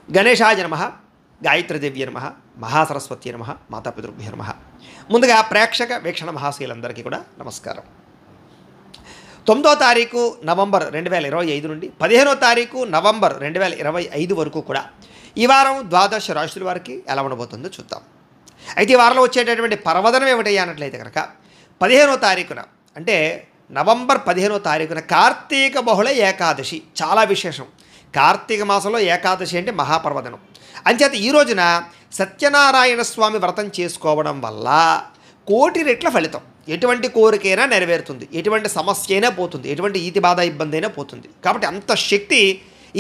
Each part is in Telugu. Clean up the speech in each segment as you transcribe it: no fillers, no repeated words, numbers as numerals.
గణేశాయ నమః, గాయత్రీదేవ్య నమః, మహాసరస్వతి నమః, మాతాపితృభ్యో నమః. ముందుగా ప్రేక్షక వీక్షణ మహాశీలందరికీ కూడా నమస్కారం. 9వ తారీఖు నవంబర్ 2025 నుండి 15వ తారీఖు నవంబర్ 2025 వరకు కూడా ఈ వారం ద్వాదశ రాశుల వారికి ఎలా ఉండబోతుందో చూద్దాం. అయితే ఈ వారంలో వచ్చేటటువంటి పర్వదనం ఏమిటయ్యా అన్నట్లయితే కనుక 15వ తారీఖున అంటే నవంబర్ 15వ తారీఖున కార్తీక బహుళ ఏకాదశి. చాలా విశేషం. కార్తీక మాసంలో ఏకాదశి అంటే మహాపర్వదనం. అంచేత ఈ రోజున సత్యనారాయణ స్వామి వ్రతం చేసుకోవడం వల్ల కోటి రెట్ల ఫలితం. ఎటువంటి కోరికైనా నెరవేరుతుంది, ఎటువంటి సమస్య అయినా పోతుంది, ఎటువంటి ఈతి బాధ ఇబ్బంది అయినా పోతుంది. కాబట్టి అంత శక్తి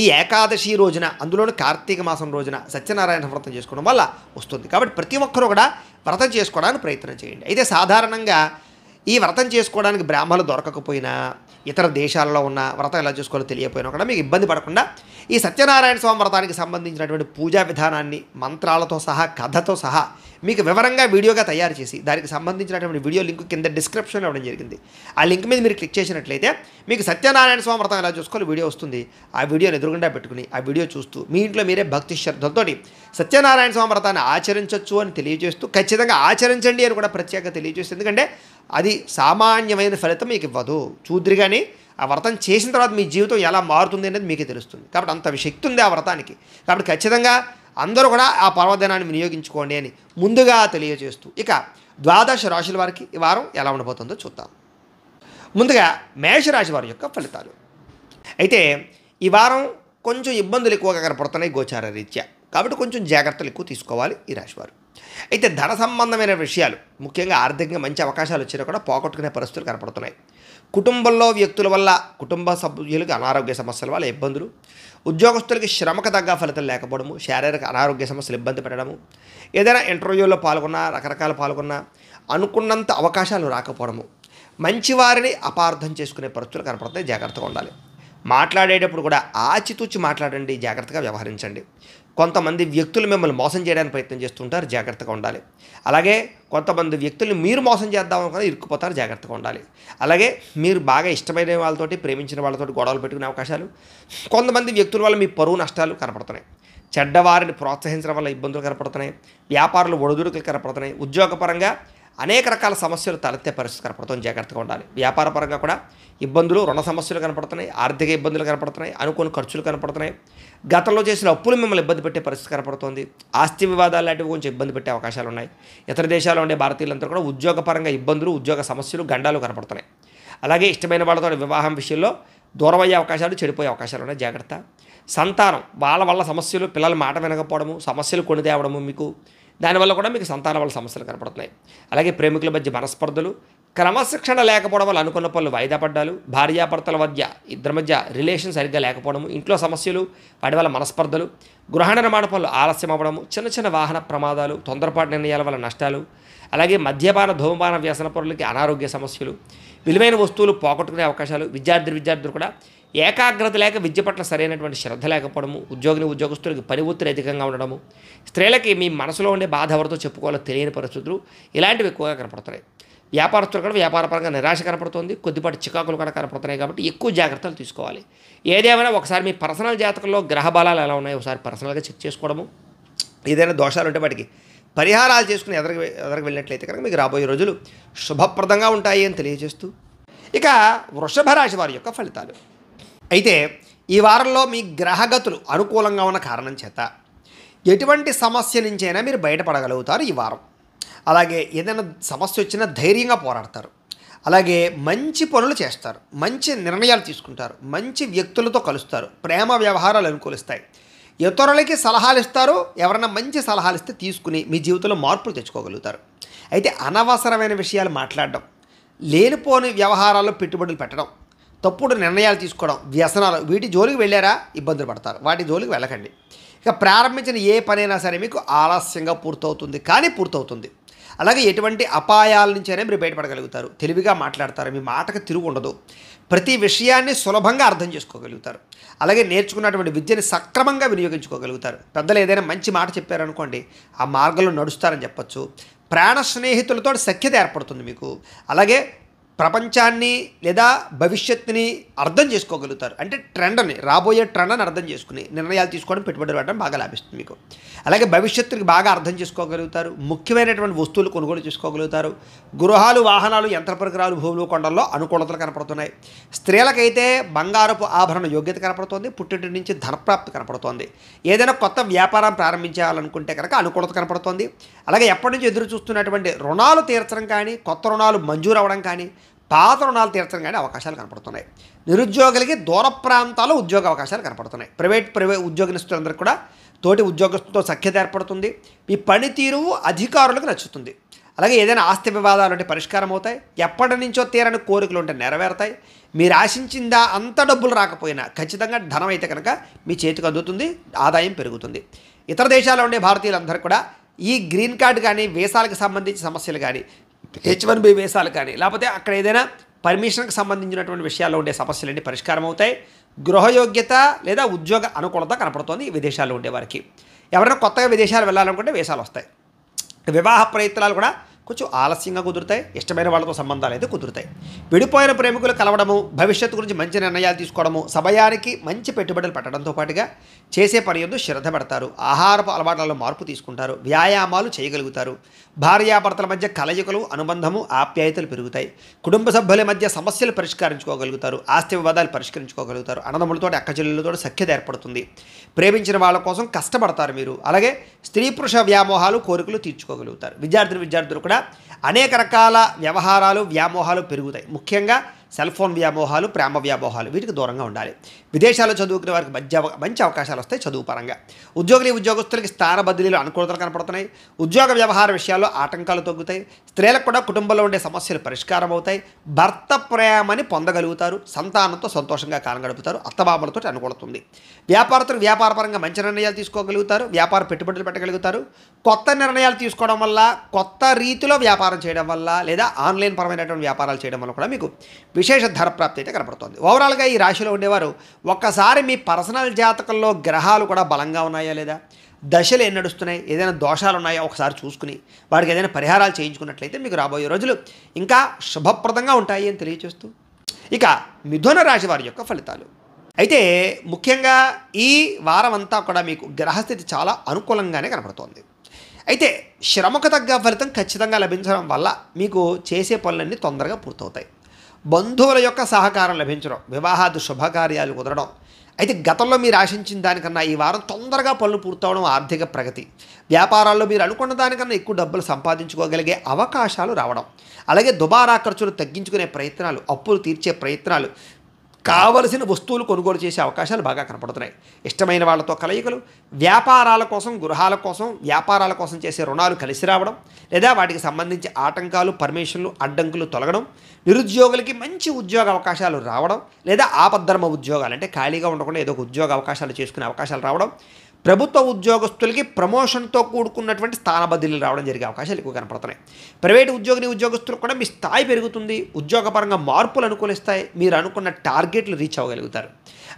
ఈ ఏకాదశి రోజున, అందులోని కార్తీక మాసం రోజున సత్యనారాయణ వ్రతం చేసుకోవడం వల్ల వస్తుంది. కాబట్టి ప్రతి ఒక్కరూ కూడా వ్రతం చేసుకోవడానికి ప్రయత్నం చేయండి. అయితే సాధారణంగా ఈ వ్రతం చేసుకోవడానికి బ్రాహ్మణులు దొరకకపోయినా, ఇతర దేశాలలో ఉన్న వ్రతం ఎలా చేసుకోవాలో తెలియకపోయినా కూడా మీకు ఇబ్బంది పడకుండా ఈ సత్యనారాయణ స్వామి వ్రతానికి సంబంధించినటువంటి పూజా విధానాన్ని మంత్రాలతో సహా, కథతో సహా మీకు వివరంగా వీడియోగా తయారు చేసి దానికి సంబంధించినటువంటి వీడియో లింక్ కింద డిస్క్రిప్షన్లో ఇవ్వడం జరిగింది. ఆ లింక్ మీద మీరు క్లిక్ చేసినట్లయితే మీకు సత్యనారాయణ స్వామి వ్రతం ఎలా చేసుకోవాలో వీడియో వస్తుంది. ఆ వీడియోని ఎదురుగుండా పెట్టుకుని ఆ వీడియో చూస్తూ మీ ఇంట్లో మీరే భక్తి శ్రద్ధలతోటి సత్యనారాయణ స్వామి వ్రతాన్ని ఆచరించవచ్చు అని తెలియజేస్తూ, ఖచ్చితంగా ఆచరించండి అని కూడా ప్రత్యేకంగా తెలియజేస్తుంది. ఎందుకంటే అది సామాన్యమైన ఫలితం మీకు ఇవ్వదు. చూద్దురు కానీ ఆ వ్రతం చేసిన తర్వాత మీ జీవితం ఎలా మారుతుంది అనేది మీకే తెలుస్తుంది. కాబట్టి అంత శక్తి ఉంది ఆ వ్రతానికి. కాబట్టి ఖచ్చితంగా అందరూ కూడా ఆ పర్వదినాన్ని వినియోగించుకోండి అని ముందుగా తెలియజేస్తూ, ఇక ద్వాదశ రాశుల వారికి ఈ వారం ఎలా ఉండబోతుందో చూద్దాం. ముందుగా మేషరాశి వారి యొక్క ఫలితాలు. అయితే ఈ వారం కొంచెం ఇబ్బందులు ఎక్కువగా కనపడుతున్నాయి గోచార రీత్యా. కాబట్టి కొంచెం జాగ్రత్తలు ఎక్కువ తీసుకోవాలి ఈ రాశివారు. అయితే ధన సంబంధమైన విషయాలు, ముఖ్యంగా ఆర్థికంగా మంచి అవకాశాలు వచ్చినా కూడా పోగొట్టుకునే పరిస్థితులు కనపడుతున్నాయి. కుటుంబంలో వ్యక్తుల వల్ల, కుటుంబ సభ్యులకి అనారోగ్య సమస్యల వల్ల ఇబ్బందులు, ఉద్యోగస్తులకి శ్రమకు తగ్గ ఫలితం లేకపోవడము, శారీరక అనారోగ్య సమస్యలు ఇబ్బంది పెట్టడము, ఏదైనా ఇంటర్వ్యూలో పాల్గొన్నా, రకరకాల పాల్గొన్నా అనుకున్నంత అవకాశాలు రాకపోవడము, మంచివారిని అపార్థం చేసుకునే పరిస్థితులు కనపడుతున్నాయి. జాగ్రత్తగా ఉండాలి. మాట్లాడేటప్పుడు కూడా ఆచితూచి మాట్లాడండి, జాగ్రత్తగా వ్యవహరించండి. కొంతమంది వ్యక్తులు మిమ్మల్ని మోసం చేయడానికి ప్రయత్నం చేస్తుంటారు, జాగ్రత్తగా ఉండాలి. అలాగే కొంతమంది వ్యక్తుల్ని మీరు మోసం చేద్దామనుకుని ఇరుక్కుపోతారు, జాగ్రత్తగా ఉండాలి. అలాగే మీరు బాగా ఇష్టమైన వాళ్ళతోటి, ప్రేమించిన వాళ్ళతోటి గొడవలు పెట్టుకునే అవకాశాలు, కొంతమంది వ్యక్తుల వల్ల మీ పరువు నష్టాలు కనపడుతున్నాయి. చెడ్డవారిని ప్రోత్సహించడం వల్ల ఇబ్బందులు కనపడుతున్నాయి. వ్యాపారులు ఒడిదుడుకులు కనపడుతున్నాయి. ఉద్యోగపరంగా అనేక రకాల సమస్యలు తలెత్తే పరిస్థితి కనపడుతుంది, జాగ్రత్తగా ఉండాలి. వ్యాపార పరంగా కూడా ఇబ్బందులు, రుణ సమస్యలు కనపడుతున్నాయి. ఆర్థిక ఇబ్బందులు కనపడుతున్నాయి. అనుకోని ఖర్చులు కనపడుతున్నాయి. గతంలో చేసిన అప్పులు మిమ్మల్ని ఇబ్బంది పెట్టే పరిస్థితి కనపడుతుంది. ఆస్తి వివాదాలు లాంటివి కొంచెం ఇబ్బంది పెట్టే అవకాశాలు ఉన్నాయి. ఇతర దేశాల్లో ఉండే భారతీయులంతా కూడా ఉద్యోగపరంగా ఇబ్బందులు, ఉద్యోగ సమస్యలు, గండాలు కనపడుతున్నాయి. అలాగే ఇష్టమైన వాళ్ళతో వివాహం విషయంలో దూరమయ్యే అవకాశాలు, చెడిపోయే అవకాశాలు ఉన్నాయి, జాగ్రత్త. సంతానం, వాళ్ళ వల్ల సమస్యలు, పిల్లల మాట వినకపోవడము, సమస్యలు కొని తేవడము, మీకు దానివల్ల కూడా మీకు సంతానం వల్ల సమస్యలు కనపడుతున్నాయి. అలాగే ప్రేమికుల మధ్య మనస్పర్ధలు, క్రమశిక్షణ లేకపోవడం వల్ల అనుకున్న పనులు వాయిదా పడ్డాలు, భార్యాభర్తల మధ్య, ఇద్దరి మధ్య రిలేషన్ సరిగ్గా లేకపోవడము, ఇంట్లో సమస్యలు, వాటి వల్ల మనస్పర్ధలు, గృహ నిర్మాణ పనులు ఆలస్యం అవ్వడము, చిన్న చిన్న వాహన ప్రమాదాలు, తొందరపాటు నిర్ణయాల వల్ల నష్టాలు, అలాగే మద్యపాన, ధూమపాన వ్యసన పనులకి అనారోగ్య సమస్యలు, విలువైన వస్తువులు పోగొట్టుకునే అవకాశాలు, విద్యార్థులు కూడా ఏకాగ్రత లేక విద్య పట్ల సరైనటువంటి శ్రద్ధ లేకపోవడము, ఉద్యోగస్తులకి పని ఒత్తిడి అధికంగా ఉండడము, స్త్రీలకి మీ మనసులో ఉండే బాధ ఎవరితో చెప్పుకోవాలో తెలియని పరిస్థితులు, ఇలాంటివి ఎక్కువగా కనపడుతున్నాయి. వ్యాపారస్తులు కూడా వ్యాపారపరంగా నిరాశ కనపడుతుంది, కొద్దిపాటి చికాకులు కూడా కనపడుతున్నాయి. కాబట్టి ఎక్కువ జాగ్రత్తలు తీసుకోవాలి. ఏదేమైనా ఒకసారి మీ పర్సనల్ జాతకంలో గ్రహ బలాలు ఎలా ఉన్నాయో ఒకసారి పర్సనల్గా చెక్ చేసుకోవడము, ఏదైనా దోషాలు ఉంటే వాటికి పరిహారాలు చేసుకుని ఎదరికి వెళ్ళినట్లయితే కనుక మీకు రాబోయే రోజులు శుభప్రదంగా ఉంటాయి అని తెలియజేస్తూ, ఇక వృషభ రాశి వారి యొక్క ఫలితాలు. అయితే ఈ వారంలో మీ గ్రహగతులు అనుకూలంగా ఉన్న కారణం చేత ఎటువంటి సమస్య నుంచైనా మీరు బయటపడగలుగుతారు ఈ వారం. అలాగే ఏదైనా సమస్య వచ్చినా ధైర్యంగా పోరాడతారు. అలాగే మంచి పనులు చేస్తారు, మంచి నిర్ణయాలు తీసుకుంటారు, మంచి వ్యక్తులతో కలుస్తారు, ప్రేమ వ్యవహారాలు అనుకూలిస్తాయి, ఇతరులకి సలహాలు ఇస్తారు. ఎవరైనా మంచి సలహాలు ఇస్తే తీసుకుని మీ జీవితంలో మార్పులు తెచ్చుకోగలుగుతారు. అయితే అనవసరమైన విషయాలు మాట్లాడడం, లేనిపోని వ్యవహారాల్లో పెట్టుబడులు పెట్టడం, తప్పుడు నిర్ణయాలు తీసుకోవడం, వ్యసనాలు, వీటి జోలికి వెళ్ళారా ఇబ్బందులు పడతారు. వాటి జోలికి వెళ్ళకండి. ఇక ప్రారంభించిన ఏ పనైనా సరే మీకు ఆలస్యంగా పూర్తవుతుంది, కానీ పూర్తవుతుంది. అలాగే ఎటువంటి అపాయాల నుంచైనా మీరు బయటపడగలుగుతారు. తెలివిగా మాట్లాడతారు, మీ మాటకు తిరుగు ఉండదు. ప్రతి విషయాన్ని సులభంగా అర్థం చేసుకోగలుగుతారు. అలాగే నేర్చుకున్నటువంటి విద్యని సక్రమంగా వినియోగించుకోగలుగుతారు. పెద్దలు ఏదైనా మంచి మాట చెప్పారనుకోండి, ఆ మార్గంలో నడుస్తారని చెప్పచ్చు. ప్రాణ స్నేహితులతో సఖ్యత ఏర్పడుతుంది మీకు. అలాగే ప్రపంచాన్ని లేదా భవిష్యత్తుని అర్థం చేసుకోగలుగుతారు. అంటే ట్రెండ్ని, రాబోయే ట్రెండ్ని అర్థం చేసుకుని నిర్ణయాలు తీసుకోవడం, పెట్టుబడులు పెట్టడం బాగా లాభిస్తుంది మీకు. అలాగే భవిష్యత్తుకి బాగా అర్థం చేసుకోగలుగుతారు. ముఖ్యమైనటువంటి వస్తువులు కొనుగోలు చేసుకోగలుగుతారు. గృహాలు, వాహనాలు, యంత్ర పరికరాలు, భూములు, కొండల్లో అనుకూలతలు కనపడుతున్నాయి. స్త్రీలకైతే బంగారపు ఆభరణ యోగ్యత కనపడుతోంది. పుట్టింటి నుంచి ధనప్రాప్తి కనపడుతోంది. ఏదైనా కొత్త వ్యాపారం ప్రారంభించాలనుకుంటే కనుక అనుకూలత కనపడుతోంది. అలాగే ఎప్పటి నుంచి ఎదురు చూస్తున్నటువంటి రుణాలు తీర్చడం కానీ, కొత్త రుణాలు మంజూరు అవ్వడం కానీ, పాత రుణాలు తీర్చడం కానీ అవకాశాలు కనపడుతున్నాయి. నిరుద్యోగులకి దూర ప్రాంతాల్లో ఉద్యోగ అవకాశాలు కనపడుతున్నాయి. ప్రైవేట్ ఉద్యోగస్తులందరికీ కూడా తోటి ఉద్యోగస్తులతో సఖ్యత ఏర్పడుతుంది. మీ పనితీరు అధికారులకు నచ్చుతుంది. అలాగే ఏదైనా ఆస్తి వివాదాలు అంటే పరిష్కారం అవుతాయి. ఎప్పటి నుంచో తీరని కోరికలు ఉంటే నెరవేరుతాయి. మీరు ఆశించిందా అంత డబ్బులు రాకపోయినా ఖచ్చితంగా ధనం అయితే కనుక మీ చేతికి అందుతుంది, ఆదాయం పెరుగుతుంది. ఇతర దేశాల్లో ఉండే భారతీయులందరూ కూడా ఈ గ్రీన్ కార్డు కానీ, వీసాలకు సంబంధించిన సమస్యలు కానీ, H1B వీసాలు కానీ, లేకపోతే అక్కడ ఏదైనా పర్మిషన్కి సంబంధించినటువంటి విషయాల్లో ఉండే సమస్యలన్నీ పరిష్కారం అవుతాయి. గృహయోగ్యత లేదా ఉద్యోగ అనుకూలత కనపడుతోంది ఈ విదేశాల్లో ఉండేవారికి. ఎవరైనా కొత్తగా విదేశాలు వెళ్ళాలనుకుంటే వీసాలు వస్తాయి. వివాహ ప్రయత్నాలు కూడా కొంచెం ఆలస్యంగా కుదురుతాయి. ఇష్టమైన వాళ్ళతో సంబంధాలు అయితే కుదురుతాయి. విడిపోయిన ప్రేమికులు కలవడము, భవిష్యత్తు గురించి మంచి నిర్ణయాలు తీసుకోవడము, సమయానికి మంచి పెట్టుబడులు పెట్టడంతో పాటుగా చేసే పని యందు శ్రద్ధ పెడతారు. ఆహారపు అలవాట్లలో మార్పు తీసుకుంటారు. వ్యాయామాలు చేయగలుగుతారు. భార్యాభర్తల మధ్య కలయికలు, అనుబంధము, ఆప్యాయతలు పెరుగుతాయి. కుటుంబ సభ్యుల మధ్య సమస్యలు పరిష్కరించుకోగలుగుతారు. ఆస్తి వివాదాలు పరిష్కరించుకోగలుగుతారు. అన్నదమ్ములతో, అక్కచెల్లెలతో సఖ్యత ఏర్పడుతుంది. ప్రేమించిన వాళ్ళ కోసం కష్టపడతారు మీరు. అలాగే స్త్రీ పురుష వ్యామోహాలు, కోరికలు తీర్చుకోగలుగుతారు. విద్యార్థులు కూడా అనేక రకాల వ్యవహారాలు, వ్యామోహాలు పెరుగుతాయి. ముఖ్యంగా సెల్ ఫోన్ వ్యామోహాలు, ప్రేమ వ్యామోహాలు, వీటికి దూరంగా ఉండాలి. విదేశాల్లో చదువుకునే వారికి మంచి అవకాశాలు వస్తాయి చదువు పరంగా. ఉద్యోగస్తులకి స్థాన బదిలీలు అనుకూలతలు కనపడుతున్నాయి. ఉద్యోగ వ్యవహార విషయాల్లో ఆటంకాలు తగ్గుతాయి. స్త్రీలకు కూడా కుటుంబంలో ఉండే సమస్యలు పరిష్కారం అవుతాయి. భర్త ప్రేమని పొందగలుగుతారు. సంతానంతో సంతోషంగా కాలం గడుపుతారు. అత్తమామలతో అనుకూలతుంది. వ్యాపారస్తులు వ్యాపారపరంగా మంచి నిర్ణయాలు తీసుకోగలుగుతారు. వ్యాపార పెట్టుబడులు పెట్టగలుగుతారు. కొత్త నిర్ణయాలు తీసుకోవడం వల్ల, కొత్త రీతిలో వ్యాపారం చేయడం వల్ల, లేదా ఆన్లైన్ పరమైనటువంటి వ్యాపారాలు చేయడం వల్ల కూడా మీకు విశేష ధనప్రాప్తి అయితే కనపడుతుంది. ఓవరాల్గా ఈ రాశిలో ఉండేవారు ఒక్కసారి మీ పర్సనల్ జాతకంలో గ్రహాలు కూడా బలంగా ఉన్నాయా లేదా, దశలు ఏం నడుస్తున్నాయి, ఏదైనా దోషాలు ఉన్నాయా ఒకసారి చూసుకుని వాడికి ఏదైనా పరిహారాలు చేయించుకున్నట్లయితే మీకు రాబోయే రోజులు ఇంకా శుభప్రదంగా ఉంటాయి అని తెలియజేస్తూ, ఇక మిథున రాశి వారి యొక్క ఫలితాలు అయితే ముఖ్యంగా ఈ వారం అంతా కూడా మీకు గ్రహస్థితి చాలా అనుకూలంగానే కనపడుతోంది. అయితే శ్రమకు తగ్గ ఫలితం ఖచ్చితంగా లభించడం వల్ల మీకు చేసే పనులన్నీ తొందరగా పూర్తవుతాయి. బంధువుల యొక్క సహకారం లభించడం, వివాహాది శుభకార్యాలు కుదరడం. అయితే గతంలో మీరు ఆశించిన దానికన్నా ఈ వారం తొందరగా పనులు పూర్తవడం, ఆర్థిక ప్రగతి, వ్యాపారాల్లో మీరు అనుకున్న దానికన్నా ఎక్కువ డబ్బులు సంపాదించుకోగలిగే అవకాశాలు రావడం, అలాగే దుబారా ఖర్చులు తగ్గించుకునే ప్రయత్నాలు, అప్పులు తీర్చే ప్రయత్నాలు, కావలసిన వస్తువులు కొనుగోలు చేసే అవకాశాలు బాగా కనపడుతున్నాయి. ఇష్టమైన వాళ్ళతో కలయికలు, వ్యాపారాల కోసం, గృహాల కోసం, వ్యాపారాల కోసం చేసే రుణాలు కలిసి రావడం, లేదా వాటికి సంబంధించి ఆటంకాలు, పర్మిషన్లు, అడ్డంకులు తొలగడం, నిరుద్యోగులకి మంచి ఉద్యోగ అవకాశాలు రావడం, లేదా ఆపద్ధర్మ ఉద్యోగాలు అంటే ఖాళీగా ఉండకుండా ఏదో ఒక ఉద్యోగ అవకాశాలు చేసుకునే అవకాశాలు రావడం, ప్రభుత్వ ఉద్యోగస్తులకి ప్రమోషన్తో కూడుకున్నటువంటి స్థాన బదిలీలు రావడం జరిగే అవకాశాలు ఎక్కువ కనపడుతున్నాయి. ప్రైవేటు ఉద్యోగస్తులకు కూడా మీ స్థాయి పెరుగుతుంది. ఉద్యోగపరంగా మార్పులు అనుకూలిస్తాయి. మీరు అనుకున్న టార్గెట్లు రీచ్ అవ్వగలుగుతారు.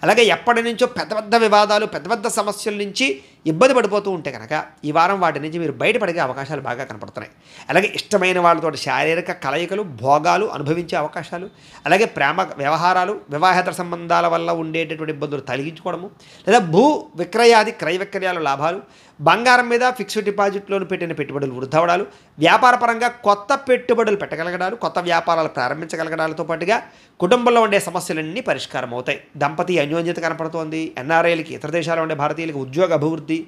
అలాగే ఎప్పటి నుంచో పెద్ద వివాదాలు, పెద్ద సమస్యల నుంచి ఇబ్బంది పడిపోతూ ఉంటే కనుక ఈ వారం వాటి నుంచి మీరు బయటపడే అవకాశాలు బాగా కనపడుతున్నాయి. అలాగే ఇష్టమైన వాళ్ళతో శారీరక కలయికలు, భోగాలు అనుభవించే అవకాశాలు, అలాగే ప్రేమ వ్యవహారాలు, వివాహేతర సంబంధాల వల్ల ఉండేటటువంటి ఇబ్బందులు తొలగించుకోవడము, లేదా భూ విక్రయాది క్రయ విక్రయాల లాభాలు, బంగారం మీద ఫిక్స్డ్ డిపాజిట్లోను పెట్టిన పెట్టుబడులు వృద్ధవడాలు, వ్యాపారపరంగా కొత్త పెట్టుబడులు పెట్టగలగడాలు, కొత్త వ్యాపారాలు ప్రారంభించగలగడాలతో పాటుగా కుటుంబంలో ఉండే సమస్యలన్నీ పరిష్కారం అవుతాయి. దంపతి అన్యోన్యత కనపడుతోంది. ఎన్ఆర్ఐలకి, ఇతర దేశాల్లో ఉండే భారతీయులకి ఉద్యోగ అభివృద్ధి,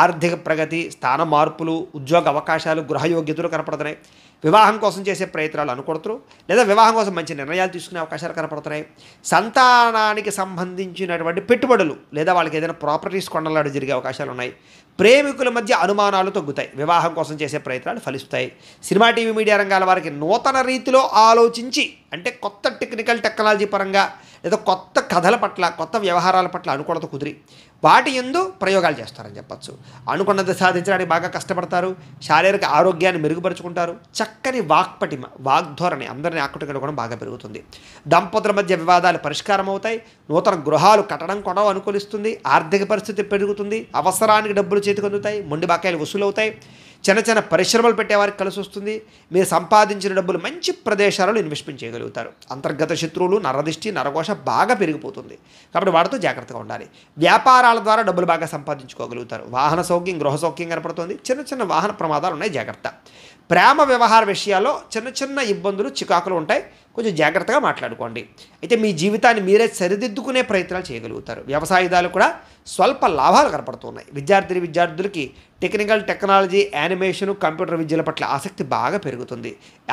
ఆర్థిక ప్రగతి, స్థాన మార్పులు, ఉద్యోగ అవకాశాలు, గృహయోగ్యతలు కనపడుతున్నాయి. వివాహం కోసం చేసే ప్రయత్నాలు అనుకూడతారు, లేదా వివాహం కోసం మంచి నిర్ణయాలు తీసుకునే అవకాశాలు కనపడుతున్నాయి. సంతానానికి సంబంధించినటువంటి పెట్టుబడులు, లేదా వాళ్ళకి ఏదైనా ప్రాపర్టీస్ కొనలాడు జరిగే అవకాశాలు ఉన్నాయి. ప్రేమికుల మధ్య అనుమానాలు తగ్గుతాయి. వివాహం కోసం చేసే ప్రయత్నాలు ఫలిస్తాయి. సినిమా, టీవీ, మీడియా రంగాల వారికి నూతన రీతిలో ఆలోచించి, అంటే కొత్త టెక్నాలజీ పరంగా, లేదా కొత్త కథల పట్ల, కొత్త వ్యవహారాల పట్ల అనుకూలత కుదిరి వాటి యందు ప్రయోగాలు చేస్తారని చెప్పచ్చు. అనుకున్నది సాధించడానికి బాగా కష్టపడతారు. శారీరక ఆరోగ్యాన్ని మెరుగుపరుచుకుంటారు. చక్కని వాక్పటిమ, వాగ్ధోరణి అందరినీ ఆకట్టుకోవడం బాగా పెరుగుతుంది. దంపతుల మధ్య వివాదాలు పరిష్కారం అవుతాయి. నూతన గృహాలు కట్టడం కూడా అనుకూలిస్తుంది. ఆర్థిక పరిస్థితి పెరుగుతుంది. అవసరానికి డబ్బులు చేతికి అందుతాయి. మొండి బాకాయలు వసూలవుతాయి. చిన్న చిన్న పరిశ్రమలు పెట్టేవారికి కలిసి వస్తుంది. మీరు సంపాదించిన డబ్బులు మంచి ప్రదేశాలలో ఇన్వెస్ట్మెంట్ చేయగలుగుతారు. అంతర్గత శత్రువులు, నరదిష్టి, నరఘోష బాగా పెరిగిపోతుంది. కాబట్టి వాటితో జాగ్రత్తగా ఉండాలి. వ్యాపారాల ద్వారా డబ్బులు బాగా సంపాదించుకోగలుగుతారు. వాహన సౌఖ్యం, గృహ సౌఖ్యం కనపడుతుంది. చిన్న చిన్న వాహన ప్రమాదాలు ఉన్నాయి, జాగ్రత్త. ప్రేమ వ్యవహార విషయాల్లో చిన్న చిన్న ఇబ్బందులు, చికాకులు ఉంటాయి, కొంచెం జాగ్రత్తగా మాట్లాడుకోండి. అయితే మీ జీవితాన్ని మీరే సరిదిద్దుకునే ప్రయత్నాలు చేయగలుగుతారు. వ్యవసాయదాలు కూడా స్వల్ప లాభాలు కనపడుతున్నాయి. విద్యార్థులకి టెక్నికల్, టెక్నాలజీ, యానిమేషన్, కంప్యూటర్ విద్యల పట్ల ఆసక్తి బాగా పెరుగుతుంది.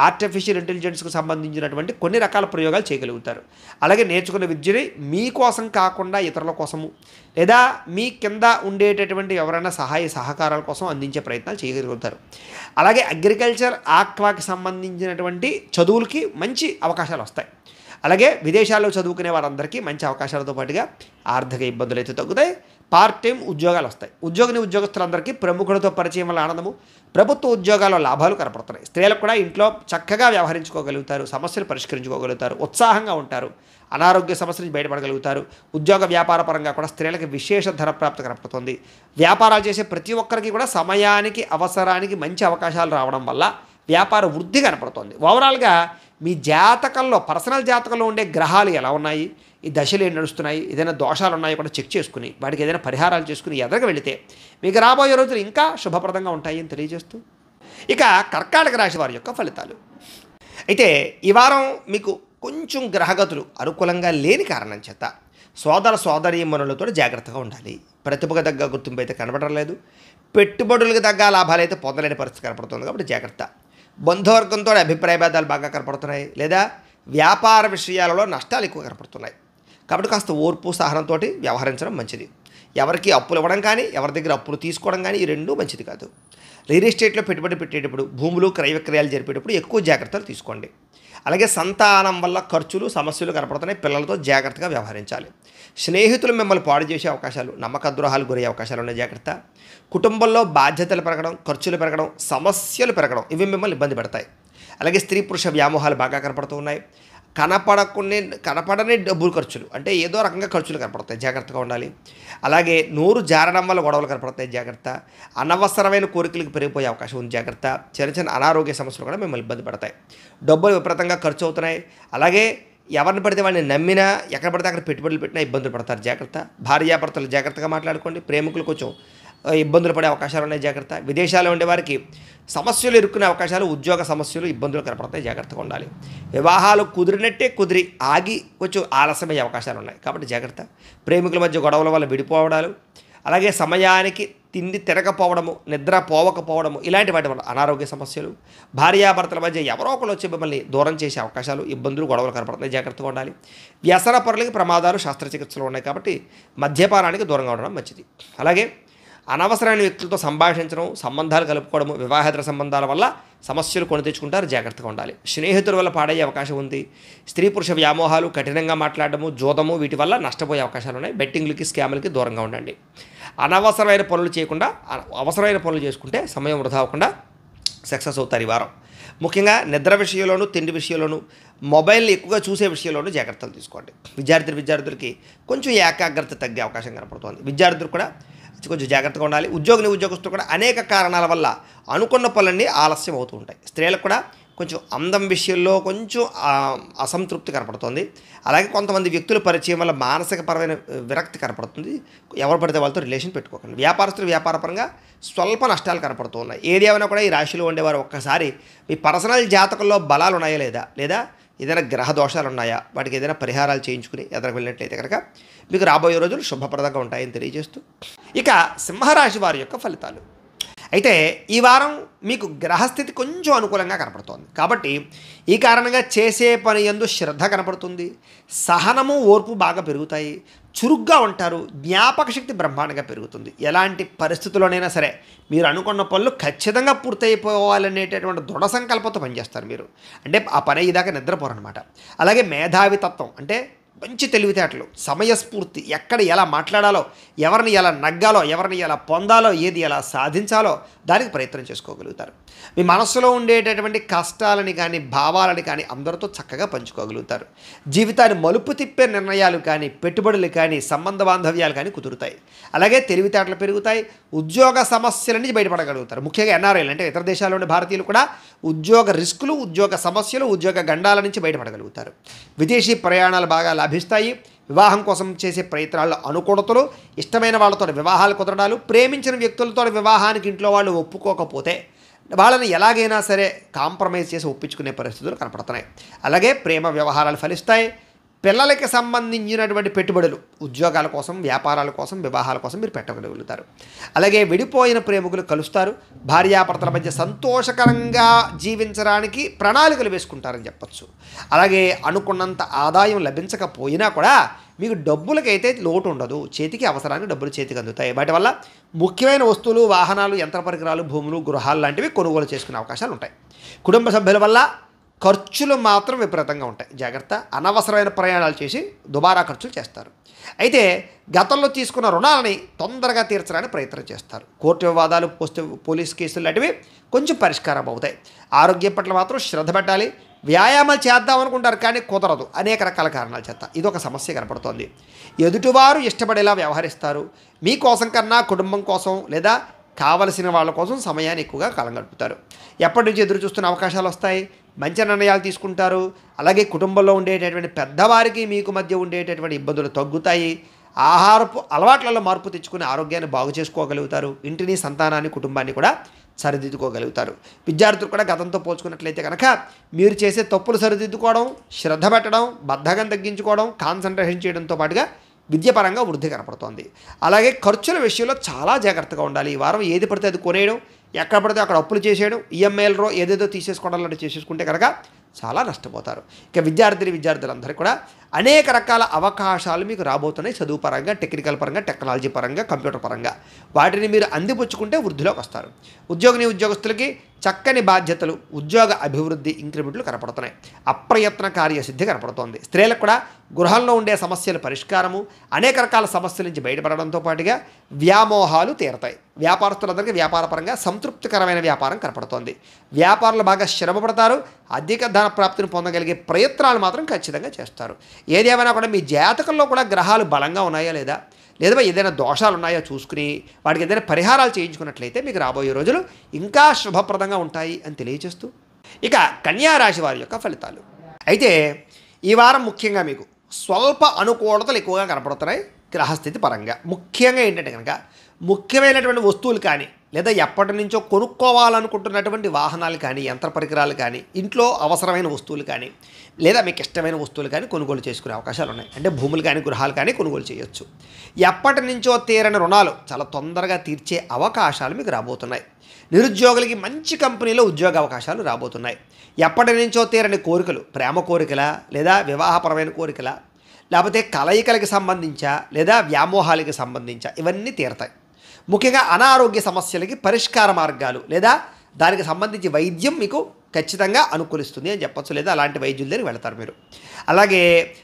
ఆర్టిఫిషియల్ ఇంటెలిజెన్స్కు సంబంధించినటువంటి కొన్ని రకాల ప్రయోగాలు చేయగలుగుతారు. అలాగే నేర్చుకున్న విద్యని మీకోసం కాకుండా ఇతరుల కోసము లేదా మీ కింద ఉండేటటువంటి ఎవరైనా సహకారాల కోసం అందించే ప్రయత్నాలు చేయగలుగుతారు. అలాగే అగ్రికల్చర్, ఆక్వాకి సంబంధించినటువంటి చదువులకి మంచి అవకాశాలు వస్తాయి. అలాగే విదేశాల్లో చదువుకునే వారందరికీ మంచి అవకాశాలతో పాటుగా ఆర్థిక ఇబ్బందులు అయితే తగ్గుతాయి. పార్ట్ టైం ఉద్యోగాలు వస్తాయి. ఉద్యోగస్తులందరికీ ప్రముఖులతో పరిచయం వల్ల ఆనందము, ప్రభుత్వ ఉద్యోగాల్లో లాభాలు కనపడుతున్నాయి. స్త్రీలకు కూడా ఇంట్లో చక్కగా వ్యవహరించుకోగలుగుతారు, సమస్యలు పరిష్కరించుకోగలుగుతారు, ఉత్సాహంగా ఉంటారు, అనారోగ్య సమస్యల నుంచి బయటపడగలుగుతారు. ఉద్యోగ వ్యాపార పరంగా కూడా స్త్రీలకు విశేష ధనప్రాప్తి కనపడుతుంది. వ్యాపారాలు చేసే ప్రతి ఒక్కరికి కూడా సమయానికి, అవసరానికి మంచి అవకాశాలు రావడం వల్ల వ్యాపార వృద్ధి కనపడుతుంది. ఓవరాల్గా మీ జాతకంలో, పర్సనల్ జాతకంలో ఉండే గ్రహాలు ఎలా ఉన్నాయి, ఈ దశలు ఏం నడుస్తున్నాయి, ఏదైనా దోషాలు ఉన్నాయో కూడా చెక్ చేసుకుని వాటికి ఏదైనా పరిహారాలు చేసుకుని ఎదరికి వెళితే మీకు రాబోయే రోజులు ఇంకా శుభప్రదంగా ఉంటాయి అని తెలియజేస్తూ, ఇక కర్కాటక రాశి వారి యొక్క ఫలితాలు. అయితే ఈ వారం మీకు కొంచెం గ్రహగతులు అనుకూలంగా లేని కారణం చేత సోదరీమణులతో జాగ్రత్తగా ఉండాలి. ప్రతిభకు తగ్గ గుర్తింపు అయితే కనబడడం లేదు. పెట్టుబడులకు తగ్గ లాభాలు అయితే పొందలేని పరిస్థితి కనపడుతుంది. కాబట్టి జాగ్రత్త. బంధువర్గంతో అభిప్రాయ భేదాలు బాగా కనపడుతున్నాయి, లేదా వ్యాపార విషయాలలో నష్టాలు ఎక్కువ కనపడుతున్నాయి. కాబట్టి కాస్త ఓర్పు, సహనంతో వ్యవహరించడం మంచిది. ఎవరికి అప్పులు ఇవ్వడం కానీ, ఎవరి దగ్గర అప్పులు తీసుకోవడం కానీ, ఈ రెండూ మంచిది కాదు. రియల్ ఎస్టేట్లో పెట్టుబడి పెట్టేటప్పుడు, భూములు క్రయ విక్రయాలు జరిపేటప్పుడు ఎక్కువ జాగ్రత్తలు తీసుకోండి. అలాగే సంతానం వల్ల ఖర్చులు, సమస్యలు కనపడుతున్నాయి. పిల్లలతో జాగ్రత్తగా వ్యవహరించాలి. స్నేహితులు మిమ్మల్ని పాడు చేసే అవకాశాలు, నమ్మక ద్రోహాలు గురయ్యే అవకాశాలు ఉన్నాయి, జాగ్రత్త. కుటుంబంలో బాధ్యతలు పెరగడం, ఖర్చులు పెరగడం, సమస్యలు పెరగడం, ఇవి మిమ్మల్ని ఇబ్బంది పెడతాయి. అలాగే స్త్రీ పురుష వ్యామోహాలు బాగా కనపడుతూ ఉన్నాయి. కనపడని డబ్బులు ఖర్చులు, అంటే ఏదో రకంగా ఖర్చులు కనపడతాయి, జాగ్రత్తగా ఉండాలి. అలాగే నోరు జారడం వల్ల గొడవలు కనపడతాయి, జాగ్రత్త. అనవసరమైన కోరికలకు పెరిగిపోయే అవకాశం ఉంది, జాగ్రత్త. చిన్న చిన్న అనారోగ్య సమస్యలు కూడా మిమ్మల్ని ఇబ్బంది పడతాయి. డబ్బులు విపరీతంగా ఖర్చు అవుతున్నాయి. అలాగే ఎవరిని పడితే వాళ్ళని నమ్మినా, ఎక్కడ పడితే అక్కడ పెట్టుబడులు పెట్టినా ఇబ్బందులు పడతారు, జాగ్రత్త. భార్యాభర్తలు జాగ్రత్తగా మాట్లాడుకోండి. ప్రేమికులు కొంచెం ఇబ్బందులు పడే అవకాశాలు ఉన్నాయి, జాగ్రత్త. విదేశాల్లో ఉండే వారికి సమస్యలు ఎదుర్కొనే అవకాశాలు, ఉద్యోగ సమస్యలు, ఇబ్బందులు కనపడతాయి, జాగ్రత్తగా ఉండాలి. వివాహాలు కుదిరి ఆగి కొంచెం ఆలస్యమయ్యే అవకాశాలు ఉన్నాయి, కాబట్టి జాగ్రత్త. ప్రేమికుల మధ్య గొడవల వల్ల విడిపోవడాలు, అలాగే సమయానికి తిండి తిరగపోవడము, నిద్ర పోవకపోవడము, ఇలాంటి వాటి వల్ల అనారోగ్య సమస్యలు, భార్యాభర్తల మధ్య ఎవరో ఒకరు వచ్చి మిమ్మల్ని దూరం చేసే అవకాశాలు, ఇబ్బందులు, గొడవలు కనపడుతున్నాయి, జాగ్రత్తగా ఉండాలి. వ్యసన పరులకి ప్రమాదాలు, శస్త్రచికిత్సలు ఉన్నాయి, కాబట్టి మద్యపానానికి దూరంగా ఉండడం మంచిది. అలాగే అనవసరమైన వ్యక్తులతో సంభాషించడం, సంబంధాలు కలుపుకోవడము, వివాహేతర సంబంధాల వల్ల సమస్యలు కొని తెచ్చుకుంటారు, జాగ్రత్తగా ఉండాలి. స్నేహితుల వల్ల పాడయ్యే అవకాశం ఉంది. స్త్రీ పురుష వ్యామోహాలు, కఠినంగా మాట్లాడడము, జోదము, వీటి వల్ల నష్టపోయే అవకాశాలు ఉన్నాయి. బెట్టింగ్లకి, స్కామ్లకి దూరంగా ఉండండి. అనవసరమైన పనులు చేయకుండా అవసరమైన పనులు చేసుకుంటే సమయం వృధా అవ్వకుండా సక్సెస్ అవుతారు ఈ వారం. ముఖ్యంగా నిద్ర విషయంలోనూ, తిండి విషయంలోనూ, మొబైల్ని ఎక్కువగా చూసే విషయంలోనూ జాగ్రత్తలు తీసుకోండి. విద్యార్థులకి కొంచెం ఏకాగ్రత తగ్గే అవకాశం కనపడుతుంది. విద్యార్థులు కూడా కొంచెం జాగ్రత్తగా ఉండాలి. ఉద్యోగస్తులు కూడా అనేక కారణాల వల్ల అనుకున్న పనులన్నీ ఆలస్యం అవుతూ ఉంటాయి. స్త్రీలకు కూడా కొంచెం అందం విషయంలో కొంచెం అసంతృప్తి కనపడుతుంది. అలాగే కొంతమంది వ్యక్తుల పరిచయం వల్ల మానసికపరమైన విరక్తి కనపడుతుంది. ఎవరు పడితే వాళ్ళతో రిలేషన్ పెట్టుకోకండి. వ్యాపారస్తులు వ్యాపారపరంగా స్వల్ప నష్టాలు కనపడుతూ ఉన్నాయి. ఏది ఏమైనా కూడా ఈ రాశిలో ఉండేవారు ఒక్కసారి మీ పర్సనల్ జాతకంలో బలాలు ఉన్నాయా లేదా ఏదైనా గ్రహ దోషాలు ఉన్నాయా, వాటికి ఏదైనా పరిహారాలు చేయించుకుని ఎదురు వెళ్ళినట్లయితే కనుక మీకు రాబోయే రోజులు శుభప్రదంగా ఉంటాయని తెలియజేస్తూ, ఇక సింహరాశి వారి యొక్క ఫలితాలు. అయితే ఈ వారం మీకు గ్రహస్థితి కొంచెం అనుకూలంగా కనపడుతోంది, కాబట్టి ఈ కారణంగా చేసే పని యందు శ్రద్ధ కనపడుతుంది. సహనము, ఓర్పు బాగా పెరుగుతాయి. చురుగ్గా ఉంటారు. జ్ఞాపక శక్తి బ్రహ్మాండంగా పెరుగుతుంది. ఎలాంటి పరిస్థితుల్లోనైనా సరే మీరు అనుకున్న పనులు ఖచ్చితంగా పూర్తయిపోవాలనేటటువంటి దృఢ సంకల్పంతో పనిచేస్తారు మీరు. అంటే ఆ పని ఇదాకా నిద్రపోరనమాట. అలాగే మేధావితత్వం, అంటే మంచి తెలివితేటలు, సమయస్ఫూర్తి, ఎక్కడ ఎలా మాట్లాడాలో, ఎవరిని ఎలా నగ్గాలో, ఎవరిని ఎలా పొందాలో, ఏది ఎలా సాధించాలో దానికి ప్రయత్నం చేసుకోగలుగుతారు. మీ మనస్సులో ఉండేటటువంటి కష్టాలని కానీ భావాలని కానీ అందరితో చక్కగా పంచుకోగలుగుతారు. జీవితాన్ని మలుపు తిప్పే నిర్ణయాలు కానీ పెట్టుబడులు కానీ సంబంధ బాంధవ్యాలు కానీ కుదురుతాయి. అలాగే తెలివితేటలు పెరుగుతాయి. ఉద్యోగ సమస్యల నుంచి బయటపడగలుగుతారు. ముఖ్యంగా ఎన్ఆర్ఐలు అంటే ఇతర దేశాల్లోని భారతీయులు కూడా ఉద్యోగ రిస్కులు, ఉద్యోగ సమస్యలు, ఉద్యోగ గండాల నుంచి బయటపడగలుగుతారు. విదేశీ ప్రయాణాలు బాగా లాభిస్తాయి. వివాహం కోసం చేసే ప్రయత్నాల్లో అనుకూలతలు, ఇష్టమైన వాళ్ళతో వివాహాలు కుదరడాలు, ప్రేమించిన వ్యక్తులతో వివాహానికి ఇంట్లో వాళ్ళు ఒప్పుకోకపోతే వాళ్ళని ఎలాగైనా సరే కాంప్రమైజ్ చేసి ఒప్పించుకునే పరిస్థితులు కనపడుతున్నాయి. అలాగే ప్రేమ వ్యవహారాలు ఫలిస్తాయి. పిల్లలకి సంబంధించినటువంటి పెట్టుబడులు ఉద్యోగాల కోసం, వ్యాపారాల కోసం, వివాహాల కోసం మీరు పెట్టగలుగుతారు. అలాగే విడిపోయిన ప్రేమికులు కలుస్తారు. భార్యాభర్తల మధ్య సంతోషకరంగా జీవించడానికి ప్రణాళికలు వేసుకుంటారని చెప్పచ్చు. అలాగే అనుకున్నంత ఆదాయం లభించకపోయినా కూడా మీకు డబ్బులకైతే లోటు ఉండదు. చేతికి అవసరానికి డబ్బులు చేతికి అందుతాయి. వాటి వల్ల ముఖ్యమైన వస్తువులు, వాహనాలు, యంత్ర పరికరాలు, భూములు, గృహాలు లాంటివి కొనుగోలు చేసుకునే అవకాశాలు ఉంటాయి. కుటుంబ సభ్యుల వల్ల ఖర్చులు మాత్రం విపరీతంగా ఉంటాయి. జాగ్రత్త. అనవసరమైన ప్రయాణాలు చేసి దుబారా ఖర్చులు చేస్తారు. అయితే గతంలో తీసుకున్న రుణాలని తొందరగా తీర్చడానికి ప్రయత్నం చేస్తారు. కోర్టు వివాదాలు, పోలీస్ కేసులు లాంటివి కొంచెం పరిష్కారం అవుతాయి. ఆరోగ్యం పట్ల మాత్రం శ్రద్ధ పెట్టాలి. వ్యాయామాలు చేద్దాం అనుకుంటారు కానీ కుదరదు అనేక రకాల కారణాల చేత. ఇది ఒక సమస్య కనపడుతోంది. ఎదుటివారు ఇష్టపడేలా వ్యవహరిస్తారు. మీకోసం కన్నా కుటుంబం కోసం లేదా కావలసిన వాళ్ళ కోసం సమయాన్ని ఎక్కువగా కాలం గడుపుతారు. ఎప్పటి నుంచి ఎదురు చూస్తున్న అవకాశాలు వస్తాయి. మంచి నిర్ణయాలు తీసుకుంటారు. అలాగే కుటుంబంలో ఉండేటటువంటి పెద్దవారికి మీకు మధ్య ఉండేటటువంటి ఇబ్బందులు తగ్గుతాయి. ఆహారపు అలవాట్లలో మార్పు తెచ్చుకుని ఆరోగ్యాన్ని బాగు చేసుకోగలుగుతారు. ఇంటిని, సంతానాన్ని, కుటుంబాన్ని కూడా సరిదిద్దుకోగలుగుతారు. విద్యార్థులు కూడా గతంతో పోల్చుకున్నట్లయితే కనుక మీరు చేసే తప్పులు సరిదిద్దుకోవడం, శ్రద్ధ పెట్టడం, బద్ధకం తగ్గించుకోవడం, కాన్సన్ట్రేషన్ చేయడంతో పాటుగా విద్యాపరంగా వృద్ధి కనపడుతోంది. అలాగే ఖర్చుల విషయంలో చాలా జాగ్రత్తగా ఉండాలి. ఈ వారం ఏది పడితే అది కొనేయడం, ఎక్కడ పడితే అక్కడ అప్పులు చేసేయడం, ఈఎంఐలో ఏదేదో తీసేసుకోవడం లాంటివి చేసేసుకుంటే కనుక చాలా నష్టపోతారు. ఇక విద్యార్థులందరూ కూడా అనేక రకాల అవకాశాలు మీకు రాబోతున్నాయి. చదువు పరంగా, టెక్నికల్ పరంగా, టెక్నాలజీ పరంగా, కంప్యూటర్ పరంగా. వాటిని మీరు అందిపుచ్చుకుంటే వృద్ధిలోకి వస్తారు. ఉద్యోగస్తులకి చక్కని బాధ్యతలు, ఉద్యోగ అభివృద్ధి, ఇంక్రిమెంట్లు కనపడుతున్నాయి. అప్రయత్న కార్యసిద్ధి కనపడుతోంది. స్త్రీలకు కూడా గృహంలో ఉండే సమస్యల పరిష్కారము, అనేక రకాల సమస్యల నుంచి బయటపడడంతో పాటుగా వ్యామోహాలు తీరతాయి. వ్యాపారస్తులందరికీ వ్యాపారపరంగా సంతృప్తికరమైన వ్యాపారం కనపడుతోంది. వ్యాపారులు బాగా శ్రమపడతారు. అధిక ధన ప్రాప్తిని పొందగలిగే ప్రయత్నాలు మాత్రం ఖచ్చితంగా చేస్తారు. ఏదేమైనా కూడా మీ జాతకంలో కూడా గ్రహాలు బలంగా ఉన్నాయా లేదా ఏదైనా దోషాలు ఉన్నాయో చూసుకుని వాటికి ఏదైనా పరిహారాలు చేయించుకున్నట్లయితే మీకు రాబోయే రోజులు ఇంకా శుభప్రదంగా ఉంటాయి అని తెలియజేస్తూ ఇక కన్యా రాశి వారి యొక్క ఫలితాలు. అయితే ఈ వారం ముఖ్యంగా మీకు స్వల్ప అనుకూలతలు ఎక్కువగా కనపడుతున్నాయి గ్రహస్థితి పరంగా. ముఖ్యంగా ఏంటంటే కనుక ముఖ్యమైనటువంటి వస్తువులు కానీ లేదా ఎప్పటి నుంచో కొనుక్కోవాలనుకుంటున్నటువంటి వాహనాలు కానీ, యంత్ర పరికరాలు కానీ, ఇంట్లో అవసరమైన వస్తువులు కానీ లేదా మీకు ఇష్టమైన వస్తువులు కానీ కొనుగోలు చేసుకునే అవకాశాలు ఉన్నాయి. అంటే భూములు కానీ, గృహాలు కానీ కొనుగోలు చేయొచ్చు. ఎప్పటి నుంచో తీరని రుణాలు చాలా తొందరగా తీర్చే అవకాశాలు మీకు రాబోతున్నాయి. నిరుద్యోగులకి మంచి కంపెనీలో ఉద్యోగ అవకాశాలు రాబోతున్నాయి. ఎప్పటి నుంచో తీరని కోరికలు, ప్రేమ కోరికలా లేదా వివాహపరమైన కోరికలా లేకపోతే కలయికలకు సంబంధించా లేదా వ్యామోహాలకి సంబంధించా ఇవన్నీ తీరతాయి. ముఖ్యంగా అనారోగ్య సమస్యలకి పరిష్కార మార్గాలు లేదా దానికి సంబంధించి వైద్యం మీకు ఖచ్చితంగా అనుకూలిస్తుంది అని చెప్పచ్చు. లేదా అలాంటి వైద్యుల దగ్గరికి వెళతారు మీరు. అలాగే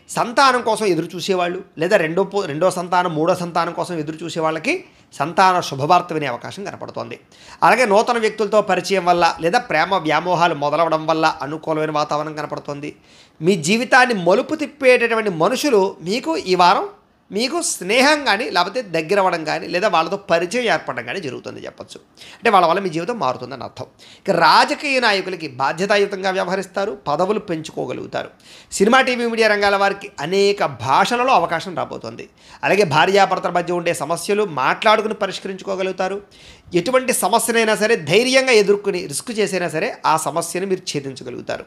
సంతానం కోసం ఎదురు చూసేవాళ్ళు లేదా రెండో సంతానం, మూడో సంతానం కోసం ఎదురు చూసే వాళ్ళకి సంతాన శుభవార్త వినే అవకాశం కనపడుతోంది. అలాగే నూతన వ్యక్తులతో పరిచయం వల్ల లేదా ప్రేమ వ్యామోహాలు మొదలవడం వల్ల అనుకూలమైన వాతావరణం కనపడుతోంది. మీ జీవితాన్ని మలుపు తిప్పేటటువంటి మనుషులు మీకు ఈ వారం మీకు స్నేహం కానీ లేకపోతే దగ్గర అవ్వడం కానీ లేదా వాళ్ళతో పరిచయం ఏర్పడడం కానీ జరుగుతుంది చెప్పచ్చు. అంటే వాళ్ళ వల్ల మీ జీవితం మారుతుందని అర్థం. ఇక రాజకీయ నాయకులకి బాధ్యతాయుతంగా వ్యవహరిస్తారు, పదవులు పెంచుకోగలుగుతారు. సినిమా, టీవీ, మీడియా రంగాల వారికి అనేక భాషలలో అవకాశం రాబోతుంది. అలాగే భార్యాభర్తల మధ్య ఉండే సమస్యలు మాట్లాడుకుని పరిష్కరించుకోగలుగుతారు. ఎటువంటి సమస్యనైనా సరే ధైర్యంగా ఎదుర్కొని రిస్క్ చేసైనా సరే ఆ సమస్యను మీరు ఛేదించగలుగుతారు.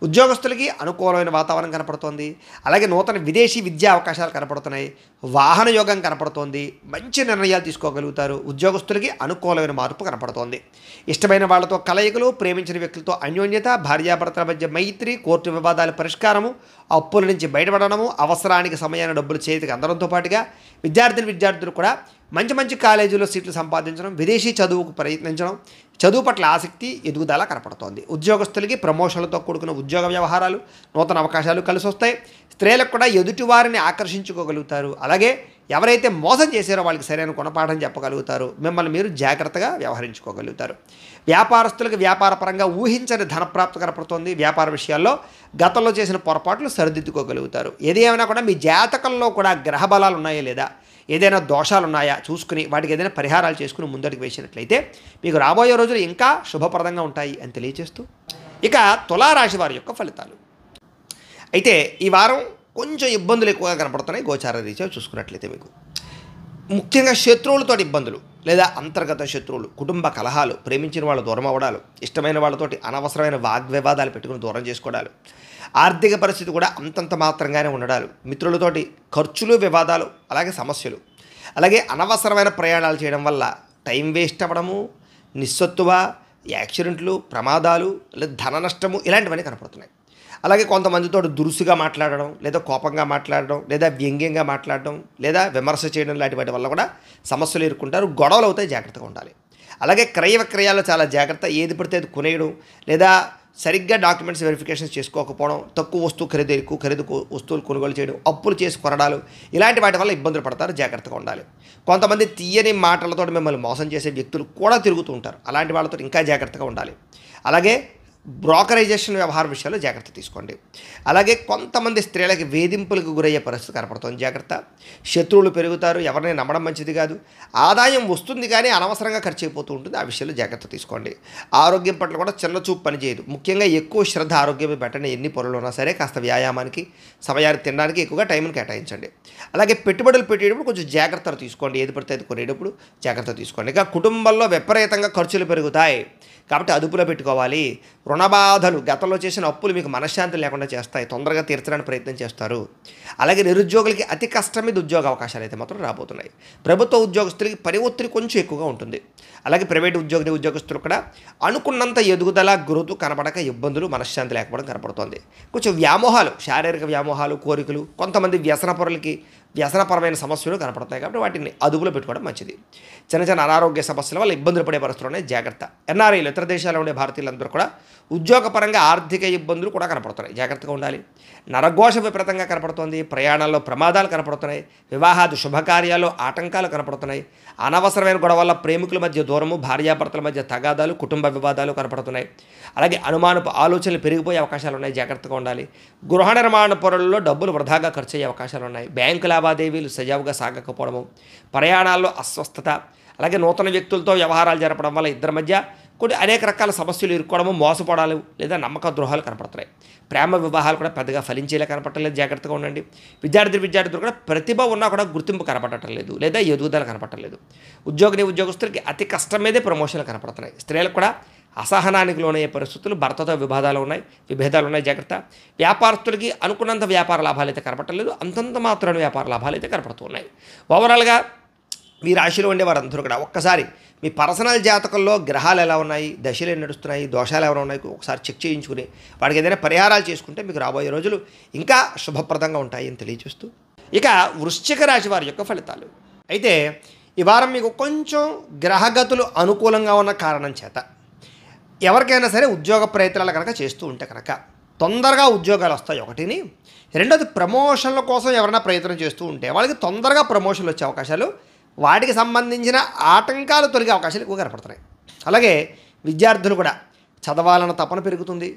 ఉద్యోగస్తులకి అనుకూలమైన వాతావరణం కనపడుతోంది. అలాగే నూతన విదేశీ విద్యా అవకాశాలు కనపడుతున్నాయి. వాహన యోగం కనపడుతోంది. మంచి నిర్ణయాలు తీసుకోగలుగుతారు. ఉద్యోగస్తులకి అనుకూలమైన మార్పు కనపడుతోంది. ఇష్టమైన వాళ్ళతో కలయికలు, ప్రేమించిన వ్యక్తులతో అన్యోన్యత, భార్యాభర్తల మధ్య మైత్రి, కోర్టు వివాదాల పరిష్కారము, అప్పుల నుంచి బయటపడడము, అవసరానికి సమయాన్ని డబ్బులు చేతికి అందడంతో పాటుగా విద్యార్థులు కూడా మంచి కాలేజీలో సీట్లు సంపాదించడం, విదేశీ చదువుకు ప్రయత్నించడం, చదువు పట్ల ఆసక్తి, ఎదుగుదల కనపడుతోంది. ఉద్యోగస్తులకి ప్రమోషన్లతో కూడుకున్న ఉద్యోగ వ్యవహారాలు, నూతన అవకాశాలు కలిసి వస్తాయి. స్త్రీలకు కూడా ఎదుటివారిని ఆకర్షించుకోగలుగుతారు. అలాగే ఎవరైతే మోసం చేశారో వాళ్ళకి సరైన గుణపాఠం చెప్పగలుగుతారు, మిమ్మల్ని మీరు జాగ్రత్తగా వ్యవహరించుకోగలుగుతారు. వ్యాపారస్తులకు వ్యాపారపరంగా ఊహించని ధనప్రాప్తి కనపడుతుంది. వ్యాపార విషయాల్లో గతంలో చేసిన పొరపాట్లు సరిదిద్దుకోగలుగుతారు. ఏది ఏమైనా కూడా మీ జాతకంలో కూడా గ్రహ బలాలు ఉన్నాయా లేదా, ఏదైనా దోషాలు ఉన్నాయా చూసుకుని వాటికి ఏదైనా పరిహారాలు చేసుకుని ముందడికి వేసినట్లయితే మీకు రాబోయే రోజులు ఇంకా శుభప్రదంగా ఉంటాయి అని తెలియజేస్తూ, ఇక తులారాశి వారి యొక్క ఫలితాలు. అయితే ఈ వారం కొంచెం ఇబ్బందులు ఎక్కువగా కనపడుతున్నాయి గోచార రీత్యా చూసుకున్నట్లయితే. మీకు ముఖ్యంగా శత్రువులతో ఇబ్బందులు లేదా అంతర్గత శత్రువులు, కుటుంబ కలహాలు, ప్రేమించిన వాళ్ళు దూరం అవ్వడాలు, ఇష్టమైన వాళ్ళతోటి అనవసరమైన వాగ్వివాదాలు పెట్టుకుని దూరం చేసుకోవడాలు, ఆర్థిక పరిస్థితి కూడా అంతంత మాత్రంగానే ఉండడాలు, మిత్రులతోటి ఖర్చులు, వివాదాలు, అలాగే సమస్యలు, అలాగే అనవసరమైన ప్రయాణాలు చేయడం వల్ల టైం వేస్ట్ అవ్వడము, నిస్సత్తువ, యాక్సిడెంట్లు, ప్రమాదాలు, లేదా ధన నష్టము ఇలాంటివన్నీ కనపడుతున్నాయి. అలాగే కొంతమందితో దురుసుగా మాట్లాడడం, లేదా కోపంగా మాట్లాడడం, లేదా వ్యంగ్యంగా మాట్లాడడం, లేదా విమర్శ చేయడం లాంటి వాటి వల్ల కూడా సమస్యలు ఎదుర్కొంటారు. గొడవలు అవుతాయి, జాగ్రత్తగా ఉండాలి. అలాగే క్రయ విక్రయాల్లో చాలా జాగ్రత్త. ఏది పడితే అది కొనేయడం, లేదా సరిగ్గా డాక్యుమెంట్స్ వెరిఫికేషన్స్ చేసుకోకపోవడం, తక్కువ వస్తువు ఖరీదు ఎక్కువ ఖరీదు వస్తువులు కొనుగోలు చేయడం, అప్పులు చేసి కొనడాలు, ఇలాంటి వాటి వల్ల ఇబ్బందులు పడతారు, జాగ్రత్తగా ఉండాలి. కొంతమంది తీయని మాటలతో మిమ్మల్ని మోసం చేసే వ్యక్తులు కూడా తిరుగుతూ ఉంటారు. అలాంటి వాళ్ళతో ఇంకా జాగ్రత్తగా ఉండాలి. అలాగే బ్రోకరైజేషన్ వ్యవహార విషయాల్లో జాగ్రత్త తీసుకోండి. అలాగే కొంతమంది స్త్రీలకి వేధింపులకు గురయ్యే పరిస్థితి కనపడుతుంది, జాగ్రత్త. శత్రువులు పెరుగుతారు, ఎవరిని నమ్మడం మంచిది కాదు. ఆదాయం వస్తుంది కానీ అనవసరంగా ఖర్చు అయిపోతూ ఉంటుంది, ఆ విషయంలో జాగ్రత్త తీసుకోండి. ఆరోగ్యం పట్ల కూడా చిన్న చూపు పనిచేయదు. ముఖ్యంగా ఎక్కువ శ్రద్ధ ఆరోగ్యం పెట్టండి. ఎన్ని పనులు ఉన్నా సరే కాస్త వ్యాయామానికి, సమయానికి తినడానికి ఎక్కువగా టైంని కేటాయించండి. అలాగే పెట్టుబడులు పెట్టేటప్పుడు కొంచెం జాగ్రత్తలు తీసుకోండి. ఏది పడితే అది కొనేటప్పుడు జాగ్రత్త తీసుకోండి. ఇక కుటుంబంలో విపరీతంగా ఖర్చులు పెరుగుతాయి కాబట్టి అదుపులో పెట్టుకోవాలి. రుణబాధలు, గతంలో చేసిన అప్పులు మీకు మనశ్శాంతి లేకుండా చేస్తాయి, తొందరగా తీర్చడానికి ప్రయత్నం చేస్తారు. అలాగే నిరుద్యోగులకి అతి కష్టం మీద ఉద్యోగ అవకాశాలు అయితే మాత్రం రాబోతున్నాయి. ప్రభుత్వ ఉద్యోగస్తులకి పని ఒత్తిడి కొంచెం ఎక్కువగా ఉంటుంది. అలాగే ప్రైవేటు ఉద్యోగస్తులు కూడా అనుకున్నంత ఎదుగుదల, గ్రోత్ కనపడక ఇబ్బందులు, మనశ్శాంతి లేకపోవడం కనపడుతోంది. కొంచెం వ్యామోహాలు, శారీరక వ్యామోహాలు, కోరికలు, కొంతమంది వ్యసనపరులకి వ్యసనపరమైన సమస్యలు కనపడతాయి కాబట్టి వాటిని అదుపులో పెట్టుకోవడం మంచిది. చిన్న చిన్న అనారోగ్య సమస్యల వల్ల ఇబ్బందులు పడే పరిస్థితుల్లోనే జాగ్రత్త. ఎన్ఆర్ఐలు, ఇతర దేశాల్లో ఉండే భారతీయులందరూ కూడా ఉద్యోగపరంగా ఆర్థిక ఇబ్బందులు కూడా కనపడుతున్నాయి, జాగ్రత్తగా ఉండాలి. నరఘోష విపరీతంగా కనపడుతోంది. ప్రయాణాల్లో ప్రమాదాలు కనపడుతున్నాయి. వివాహాది శుభకార్యాల్లో ఆటంకాలు కనపడుతున్నాయి. అనవసరమైన గొడవ వల్ల ప్రేమికుల మధ్య దూరము, భార్యాభర్తల మధ్య తగాదాలు, కుటుంబ వివాదాలు కనపడుతున్నాయి. అలాగే అనుమానపు ఆలోచనలు పెరిగిపోయే అవకాశాలు ఉన్నాయి, జాగ్రత్తగా ఉండాలి. గృహ నిర్మాణ పనుల్లో డబ్బులు వృధాగా ఖర్చు అయ్యే అవకాశాలు ఉన్నాయి. బ్యాంకు లావాదేవీలు సజావుగా సాగకపోవడము, ప్రయాణాల్లో అస్వస్థత, అలాగే నూతన వ్యక్తులతో వ్యవహారాలు జరపడం వల్ల ఇద్దరి మధ్య కొన్ని అనేక రకాల సమస్యలు ఇరుక్కోవడము, మోసపోవడాలు లేదా నమ్మక ద్రోహాలు కనపడుతున్నాయి. ప్రేమ వివాహాలు కూడా పెద్దగా ఫలించేలా కనపడలేదు, జాగ్రత్తగా ఉండండి. విద్యార్థులు కూడా ప్రతిభ ఉన్నా కూడా గుర్తింపు కనపడటం లేదు లేదా ఎదుగుదల కనపడటం లేదు. ఉద్యోగస్తులకి అతి కష్టం మీదే ప్రమోషన్లు కనపడుతున్నాయి. స్త్రీలకు కూడా అసహనానికి లోనయ్యే పరిస్థితులు, భర్తతో విభేదాలు ఉన్నాయి, జాగ్రత్త. వ్యాపారస్తులకి అనుకున్నంత వ్యాపార లాభాలు అయితే కనపడలేదు, అంతంత మాత్రమే వ్యాపార లాభాలు అయితే కనపడుతున్నాయి. ఓవరాల్గా మీ రాశిలో ఉండే వారందరూ కూడా ఒక్కసారి మీ పర్సనల్ జాతకంలో గ్రహాలు ఎలా ఉన్నాయి, దశలు ఏం నడుస్తున్నాయి, దోషాలు ఎవరు ఉన్నాయి ఒకసారి చెక్ చేయించుకుని వాడికి ఏదైనా పరిహారాలు చేసుకుంటే మీకు రాబోయే రోజులు ఇంకా శుభప్రదంగా ఉంటాయి అని తెలియజేస్తూ, ఇక వృశ్చిక రాశి వారి యొక్క ఫలితాలు. అయితే ఈ వారం మీకు కొంచెం గ్రహగతులు అనుకూలంగా ఉన్న కారణం చేత ఎవరికైనా సరే ఉద్యోగ ప్రయత్నాలు కనుక చేస్తూ ఉంటే కనుక తొందరగా ఉద్యోగాలు వస్తాయి ఒకటిని. రెండోది ప్రమోషన్ల కోసం ఎవరైనా ప్రయత్నం చేస్తూ ఉంటే వాళ్ళకి తొందరగా ప్రమోషన్లు వచ్చే అవకాశాలు, వాటికి సంబంధించిన ఆటంకాలు తొలగే అవకాశాలు ఎక్కువ కనపడుతున్నాయి. అలాగే విద్యార్థులు కూడా చదవాలన్న తపన పెరుగుతుంది,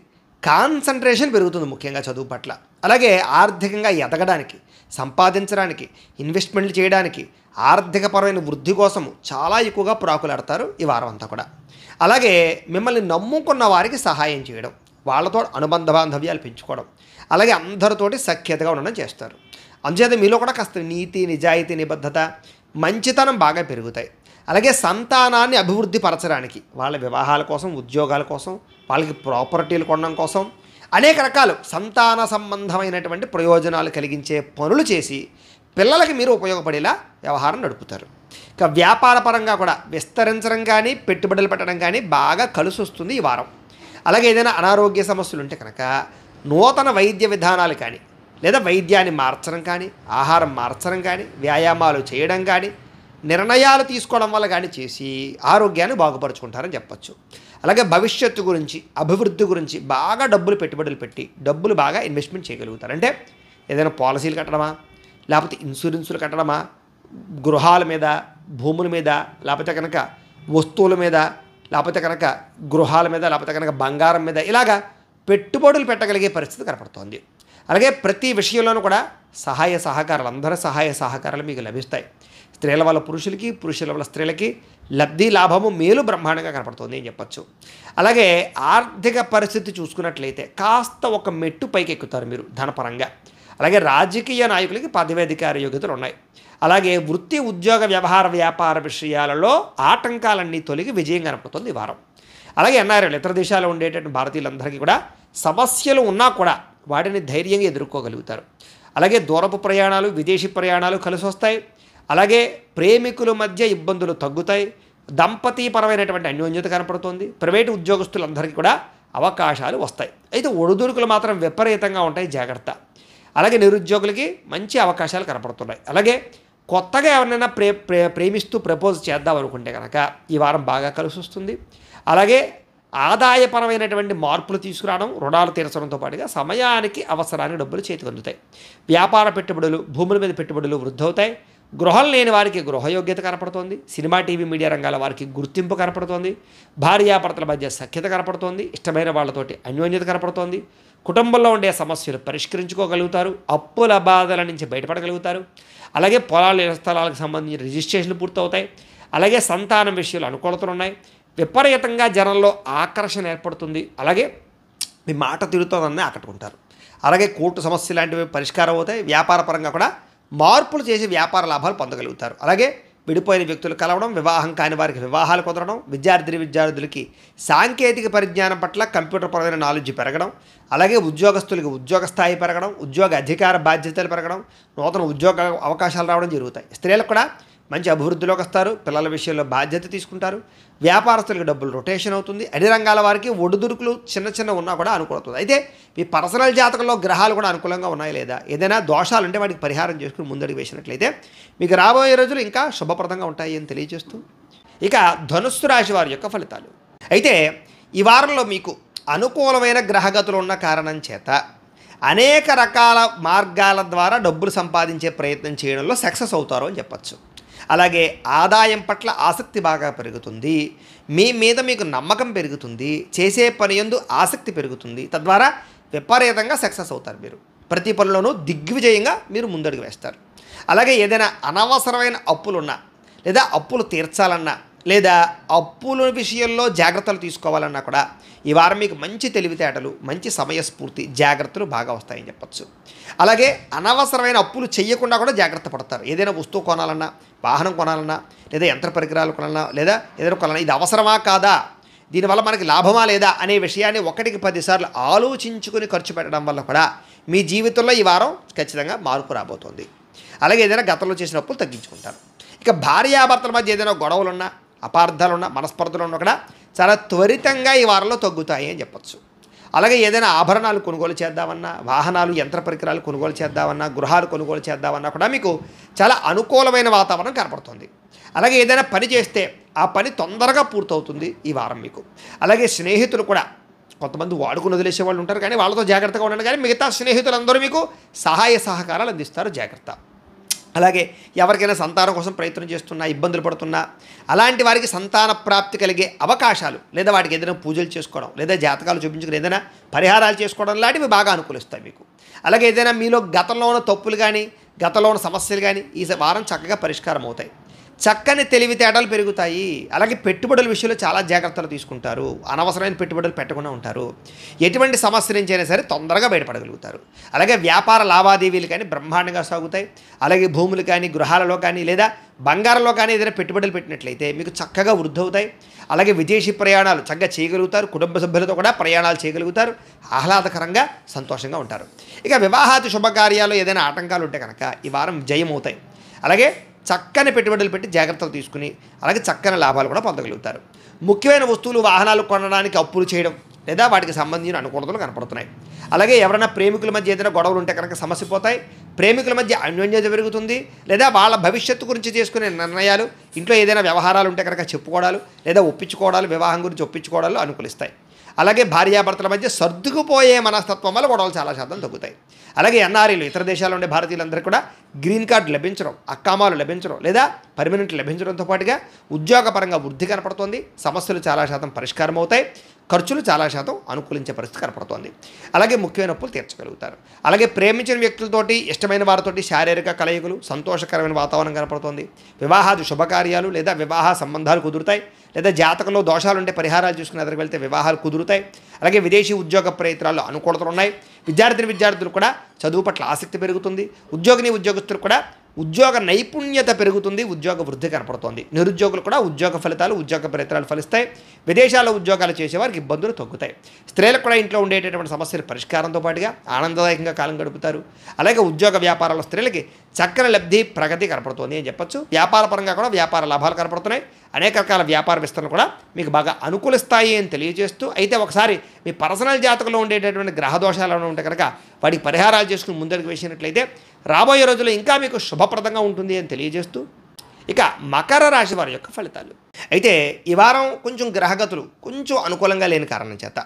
కాన్సన్ట్రేషన్ పెరుగుతుంది ముఖ్యంగా చదువు పట్ల. అలాగే ఆర్థికంగా ఎదగడానికి, సంపాదించడానికి, ఇన్వెస్ట్మెంట్లు చేయడానికి, ఆర్థికపరమైన వృద్ధి కోసము చాలా ఎక్కువగా ప్రాకులాడతారు ఈ వారం అంతా కూడా. అలాగే మిమ్మల్ని నమ్ముకున్న వారికి సహాయం చేయడం, వాళ్ళతో అనుబంధ బాంధవ్యాలు పెంచుకోవడం, అలాగే అందరితోటి సఖ్యతగా ఉండడం చేస్తారు. అందుచేత మీలో కూడా కాస్త నీతి, నిజాయితీ, నిబద్ధత, మంచితనం బాగా పెరుగుతాయి. అలాగే సంతానాన్ని అభివృద్ధి పరచడానికి, వాళ్ళ వివాహాల కోసం, ఉద్యోగాల కోసం, వాళ్ళకి ప్రాపర్టీలు కొనడం కోసం అనేక రకాలు సంతాన సంబంధమైనటువంటి ప్రయోజనాలు కలిగించే పనులు చేసి పిల్లలకి మీరు ఉపయోగపడేలా వ్యవహారం నడుపుతారు. ఇక వ్యాపార పరంగా కూడా విస్తరించడం కానీ, పెట్టుబడులు పెట్టడం కానీ బాగా కలిసి వస్తుంది ఈ వారం. అలాగే ఏదైనా అనారోగ్య సమస్యలు ఉంటే కనుక నూతన వైద్య విధానాలు కానీ, లేదా వైద్యాన్ని మార్చడం కానీ, ఆహారం మార్చడం కానీ, వ్యాయామాలు చేయడం కానీ, నిర్ణయాలు తీసుకోవడం వల్ల కానీ చేసి ఆరోగ్యాన్ని బాగుపరుచుకుంటారని చెప్పచ్చు. అలాగే భవిష్యత్తు గురించి, అభివృద్ధి గురించి బాగా పెట్టుబడులు పెట్టి డబ్బులు బాగా ఇన్వెస్ట్మెంట్ చేయగలుగుతారు. అంటే ఏదైనా పాలసీలు కట్టడమా, లేకపోతే ఇన్సూరెన్సులు కట్టడమా, గృహాల మీద, భూముల మీద, లేకపోతే కనుక వస్తువుల మీద, లేకపోతే కనుక గృహాల మీద, లేకపోతే కనుక బంగారం మీద ఇలాగా పెట్టుబడులు పెట్టగలిగే పరిస్థితి కనపడుతోంది. అలాగే ప్రతి విషయంలోనూ కూడా సహాయ సహకారాలు, అందరి సహాయ సహకారాలు మీకు లభిస్తాయి. స్త్రీల వల్ల పురుషులకి, పురుషుల వల్ల స్త్రీలకి లబ్ధి, లాభము, మేలు బ్రహ్మాండంగా కనపడుతుంది అని చెప్పచ్చు. అలాగే ఆర్థిక పరిస్థితి చూసుకున్నట్లయితే కాస్త ఒక మెట్టు పైకి ఎక్కుతారు మీరు ధనపరంగా. అలాగే రాజకీయ నాయకులకి పదవీధికార యోగ్యతలు ఉన్నాయి. అలాగే వృత్తి, ఉద్యోగ, వ్యవహార, వ్యాపార విషయాలలో ఆటంకాలన్నీ తొలగి విజయం కనపడుతుంది ఈ వారం. అలాగే ఎన్ఆర్ఐలు, ఇతర దేశాల్లో ఉండేటటువంటి భారతీయులందరికీ కూడా సమస్యలు ఉన్నా కూడా వాటిని ధైర్యంగా ఎదుర్కోగలుగుతారు. అలాగే దూరపు ప్రయాణాలు, విదేశీ ప్రయాణాలు కలిసి వస్తాయి. అలాగే ప్రేమికుల మధ్య ఇబ్బందులు తగ్గుతాయి. దంపతీపరమైనటువంటి అన్యోన్యత కనపడుతుంది. ప్రైవేటు ఉద్యోగస్తులందరికీ కూడా అవకాశాలు వస్తాయి. అయితే ఒడిదుడుకులు మాత్రం విపరీతంగా ఉంటాయి, జాగ్రత్త. అలాగే నిరుద్యోగులకి మంచి అవకాశాలు కనపడుతున్నాయి. అలాగే కొత్తగా ఎవరినైనా ప్రేమిస్తూ ప్రపోజ్ చేద్దాం అనుకుంటే కనుక ఈ వారం బాగా కలిసి వస్తుంది. అలాగే ఆదాయపరమైనటువంటి మార్పులు తీసుకురావడం, రుణాలు తీర్చడంతో పాటుగా సమయానికి అవసరానికి డబ్బులు చేతికి అందుతాయి. వ్యాపార పెట్టుబడులు, భూముల మీద పెట్టుబడులు వృద్ధవుతాయి. గృహం లేని వారికి గృహయోగ్యత కనపడుతోంది. సినిమా, టీవీ, మీడియా రంగాల వారికి గుర్తింపు కనపడుతోంది. భార్యాభర్తల మధ్య సఖ్యత కనపడుతోంది. ఇష్టమైన వాళ్ళతోటి అన్యోన్యత కనపడుతోంది. కుటుంబంలో ఉండే సమస్యలు పరిష్కరించుకోగలుగుతారు. అప్పుల బాధల నుంచి బయటపడగలుగుతారు. అలాగే పొలాలు, స్థలాలకు సంబంధించిన రిజిస్ట్రేషన్లు పూర్తవుతాయి. అలాగే సంతానం విషయాలు అనుకూలతలు ఉన్నాయి. విపరీతంగా జనంలో ఆకర్షణ ఏర్పడుతుంది. అలాగే మీ మాట తిరుగుతుందని ఆకట్టుకుంటారు. అలాగే కోర్టు సమస్య లాంటివి పరిష్కారం అవుతాయి. వ్యాపార పరంగా కూడా మార్పులు చేసి వ్యాపార లాభాలు పొందగలుగుతారు. అలాగే విడిపోయిన వ్యక్తులు కలవడం, వివాహం కాని వారికి వివాహాలు కుదరడం, విద్యార్థులకి సాంకేతిక పరిజ్ఞానం పట్ల కంప్యూటర్ పరమైన నాలెడ్జ్ పెరగడం, అలాగే ఉద్యోగస్తులకి ఉద్యోగ స్థాయి పెరగడం, ఉద్యోగ అధికార బాధ్యతలు పెరగడం, నూతన ఉద్యోగ అవకాశాలు రావడం జరుగుతాయి. స్త్రీలకు కూడా మంచి అభివృద్ధిలోకి వస్తారు. పిల్లల విషయంలో బాధ్యత తీసుకుంటారు. వ్యాపారస్తులకు డబ్బులు రొటేషన్ అవుతుంది. అన్ని రంగాల వారికి ఒడిదుడుకులు చిన్న ఉన్నా కూడా అనుకూలవుతుంది. అయితే మీ పర్సనల్ జాతకంలో గ్రహాలు కూడా అనుకూలంగా ఉన్నాయి లేదా, ఏదైనా దోషాలు ఉంటే వాటికి పరిహారం చేసుకుని ముందడుగు వేసినట్లయితే మీకు రాబోయే రోజులు ఇంకా శుభప్రదంగా ఉంటాయి అని తెలియజేస్తూ, ఇక ధనుస్సు రాశి వారి యొక్క ఫలితాలు. అయితే ఈ వారంలో మీకు అనుకూలమైన గ్రహగతులు ఉన్న కారణం చేత అనేక రకాల మార్గాల ద్వారా డబ్బులు సంపాదించే ప్రయత్నం చేయడంలో సక్సెస్ అవుతారు అని చెప్పచ్చు. అలాగే ఆదాయం పట్ల ఆసక్తి బాగా పెరుగుతుంది. మీ మీద మీకు నమ్మకం పెరుగుతుంది. చేసే పని యందు ఆసక్తి పెరుగుతుంది. తద్వారా విపరీతంగా సక్సెస్ అవుతారు. మీరు ప్రతి పనిలోనూ దిగ్విజయంగా మీరు ముందడుగు వేస్తారు. అలాగే ఏదైనా అనవసరమైన అప్పులున్నా, లేదా అప్పులు తీర్చాలన్నా, లేదా అప్పుల విషయంలో జాగ్రత్తలు తీసుకోవాలన్నా కూడా ఈ వారం మీకు మంచి తెలివితేటలు, మంచి సమయస్ఫూర్తి, జాగ్రత్తలు బాగా వస్తాయని చెప్పచ్చు. అలాగే అనవసరమైన అప్పులు చేయకుండా కూడా జాగ్రత్త పడతారు. ఏదైనా వస్తువు కొనాలన్నా, వాహనం కొనాలన్నా, లేదా యంత్ర పరికరాలు కొనాలన్నా, లేదా ఏదైనా కొనాలన్నా ఇది అవసరమా కాదా, దీనివల్ల మనకి లాభమా లేదా అనే విషయాన్ని 1కి 10 సార్లు ఆలోచించుకుని ఖర్చు పెట్టడం వల్ల కూడా మీ జీవితంలో ఈ వారం ఖచ్చితంగా మార్పు రాబోతోంది. అలాగే ఏదైనా గతంలో చేసిన అప్పులు తగ్గించుకుంటారు. ఇక భార్యాభర్తల మధ్య ఏదైనా గొడవలున్నా, అపార్థాలున్నా, మనస్పర్ధలు ఉన్నా కూడా చాలా త్వరితంగా ఈ వారంలో తగ్గుతాయి అని చెప్పచ్చు. అలాగే ఏదైనా ఆభరణాలు కొనుగోలు చేద్దామన్నా, వాహనాలు, యంత్ర పరికరాలు కొనుగోలు చేద్దామన్నా, గృహాలు కొనుగోలు చేద్దామన్నా కూడా మీకు చాలా అనుకూలమైన వాతావరణం కనపడుతుంది. అలాగే ఏదైనా పని చేస్తే ఆ పని తొందరగా పూర్తవుతుంది ఈ వారం మీకు. అలాగే స్నేహితులు కూడా కొంతమంది వాడుకుని వదిలేసే వాళ్ళు ఉంటారు, కానీ వాళ్ళతో జాగ్రత్తగా ఉండండి. కానీ మిగతా స్నేహితులందరూ మీకు సహాయ సహకారాలు అందిస్తారు, జాగ్రత్త. అలాగే ఎవరికైనా సంతానం కోసం ప్రయత్నం చేస్తున్నా, ఇబ్బందులు పడుతున్నా అలాంటి వారికి సంతాన ప్రాప్తి కలిగే అవకాశాలు, లేదా వాటికి ఏదైనా పూజలు చేసుకోవడం, లేదా జాతకాలు చూపించుకుని ఏదైనా పరిహారాలు చేసుకోవడం లాంటివి బాగా అనుకూలిస్తాయి మీకు. అలాగే ఏదైనా మీలో గతంలో ఉన్న తప్పులు కానీ, గతంలో ఉన్న సమస్యలు కానీ ఈ వారం చక్కగా పరిష్కారం అవుతాయి. చక్కని తెలివితేటలు పెరుగుతాయి. అలాగే పెట్టుబడుల విషయంలో చాలా జాగ్రత్తలు తీసుకుంటారు. అనవసరమైన పెట్టుబడులు పెట్టకుండా ఉంటారు. ఎటువంటి సమస్య నుంచి అయినా సరే తొందరగా బయటపడగలుగుతారు. అలాగే వ్యాపార లావాదేవీలు కానీ బ్రహ్మాండంగా సాగుతాయి. అలాగే భూములు కానీ, గృహాలలో కానీ, లేదా బంగారంలో కానీ ఏదైనా పెట్టుబడులు పెట్టినట్లయితే మీకు చక్కగా వృద్ధి అవుతాయి. అలాగే విదేశీ ప్రయాణాలు చక్కగా చేయగలుగుతారు. కుటుంబ సభ్యులతో కూడా ప్రయాణాలు చేయగలుగుతారు. ఆహ్లాదకరంగా, సంతోషంగా ఉంటారు. ఇక వివాహాది శుభకార్యాలు ఏదైనా ఆటంకాలు ఉంటే కనుక ఈ వారం జయం అవుతాయి. అలాగే చక్కని పెట్టుబడులు పెట్టి జాగ్రత్తలు తీసుకుని అలాగే చక్కని లాభాలు కూడా పొందగలుగుతారు. ముఖ్యమైన వస్తువులు, వాహనాలు కొనడానికి అప్పులు చేయడం, లేదా వాటికి సంబంధించిన అనుకూలతలు కనపడుతున్నాయి. అలాగే ఎవరైనా ప్రేమికుల మధ్య ఏదైనా గొడవలు ఉంటే కనుక సమస్య పోతాయి. ప్రేమికుల మధ్య అన్యోన్యత పెరుగుతుంది. లేదా వాళ్ళ భవిష్యత్తు గురించి చేసుకునే నిర్ణయాలు, ఇంట్లో ఏదైనా వ్యవహారాలు ఉంటే కనుక చెప్పుకోవడాలు, లేదా ఒప్పించుకోవడాలు, వివాహం గురించి ఒప్పించుకోవడాలు అనుకూలిస్తాయి. అలాగే భార్యాభర్తల మధ్య సర్దుకుపోయే మనస్తత్వం వల్ల గొడవలు చాలా శాతం తగ్గుతాయి. అలాగే ఎన్ఆర్ఐలు, ఇతర దేశాల్లో ఉండే భారతీయులందరూ కూడా గ్రీన్ కార్డు లభించడం, అక్కామాలు లభించడం లేదా పర్మనెంట్ లభించడంతో పాటుగా ఉద్యోగపరంగా వృద్ధి కనపడుతోంది. సమస్యలు చాలా శాతం పరిష్కారం అవుతాయి. ఖర్చులు చాలా శాతం అనుకూలించే పరిస్థితి కనపడుతోంది. అలాగే ముఖ్యమైన అప్పులు తీర్చగలుగుతారు. అలాగే ప్రేమించిన వ్యక్తులతోటి, ఇష్టమైన వారితోటి శారీరక కలయికలు, సంతోషకరమైన వాతావరణం కనపడుతోంది. వివాహాది శుభకార్యాలు లేదా వివాహ సంబంధాలు కుదురుతాయి. లేదా జాతకంలో దోషాలుంటే పరిహారాలు చూసుకుని ఎదురుకు వెళ్తే వివాహాలు కుదురుతాయి. అలాగే విదేశీ ఉద్యోగ ప్రయత్నాల్లో అనుకూలతలు ఉన్నాయి. విద్యార్థులు కూడా చదువు పట్ల ఆసక్తి పెరుగుతుంది. ఉద్యోగస్తులు కూడా ఉద్యోగ నైపుణ్యత పెరుగుతుంది. ఉద్యోగ వృద్ధి కనపడుతోంది. నిరుద్యోగులు కూడా ఉద్యోగ ఫలితాలు, ఉద్యోగ ప్రయత్నాలు ఫలిస్తాయి. విదేశాల్లో ఉద్యోగాలు చేసేవారికి ఇబ్బందులు తగ్గుతాయి. స్త్రీలకు కూడా ఇంట్లో ఉండేటటువంటి సమస్యల పరిష్కారంతో పాటుగా ఆనందదాయకంగా కాలం గడుపుతారు. అలాగే ఉద్యోగ వ్యాపారాల స్త్రీలకి చక్కని లబ్ధి, ప్రగతి కనపడుతోంది అని చెప్పొచ్చు. వ్యాపార పరంగా కూడా వ్యాపార లాభాలు కనపడుతున్నాయి. అనేక రకాల వ్యాపార విస్తరణ కూడా మీకు బాగా అనుకూలిస్తాయి అని తెలియజేస్తూ, అయితే ఒకసారి మీ పర్సనల్ జాతకంలో ఉండేటటువంటి గ్రహ దోషాలు ఉంటే కనుక వాటికి పరిహారాలు చేసుకుని ముందరికి వేసినట్లయితే రాబోయే రోజుల్లో ఇంకా మీకు శుభప్రదంగా ఉంటుంది అని తెలియజేస్తూ, ఇక మకర రాశి వారి యొక్క ఫలితాలు. అయితే ఈ వారం కొంచెం గ్రహగతులు కొంచెం అనుకూలంగా లేని కారణం చేత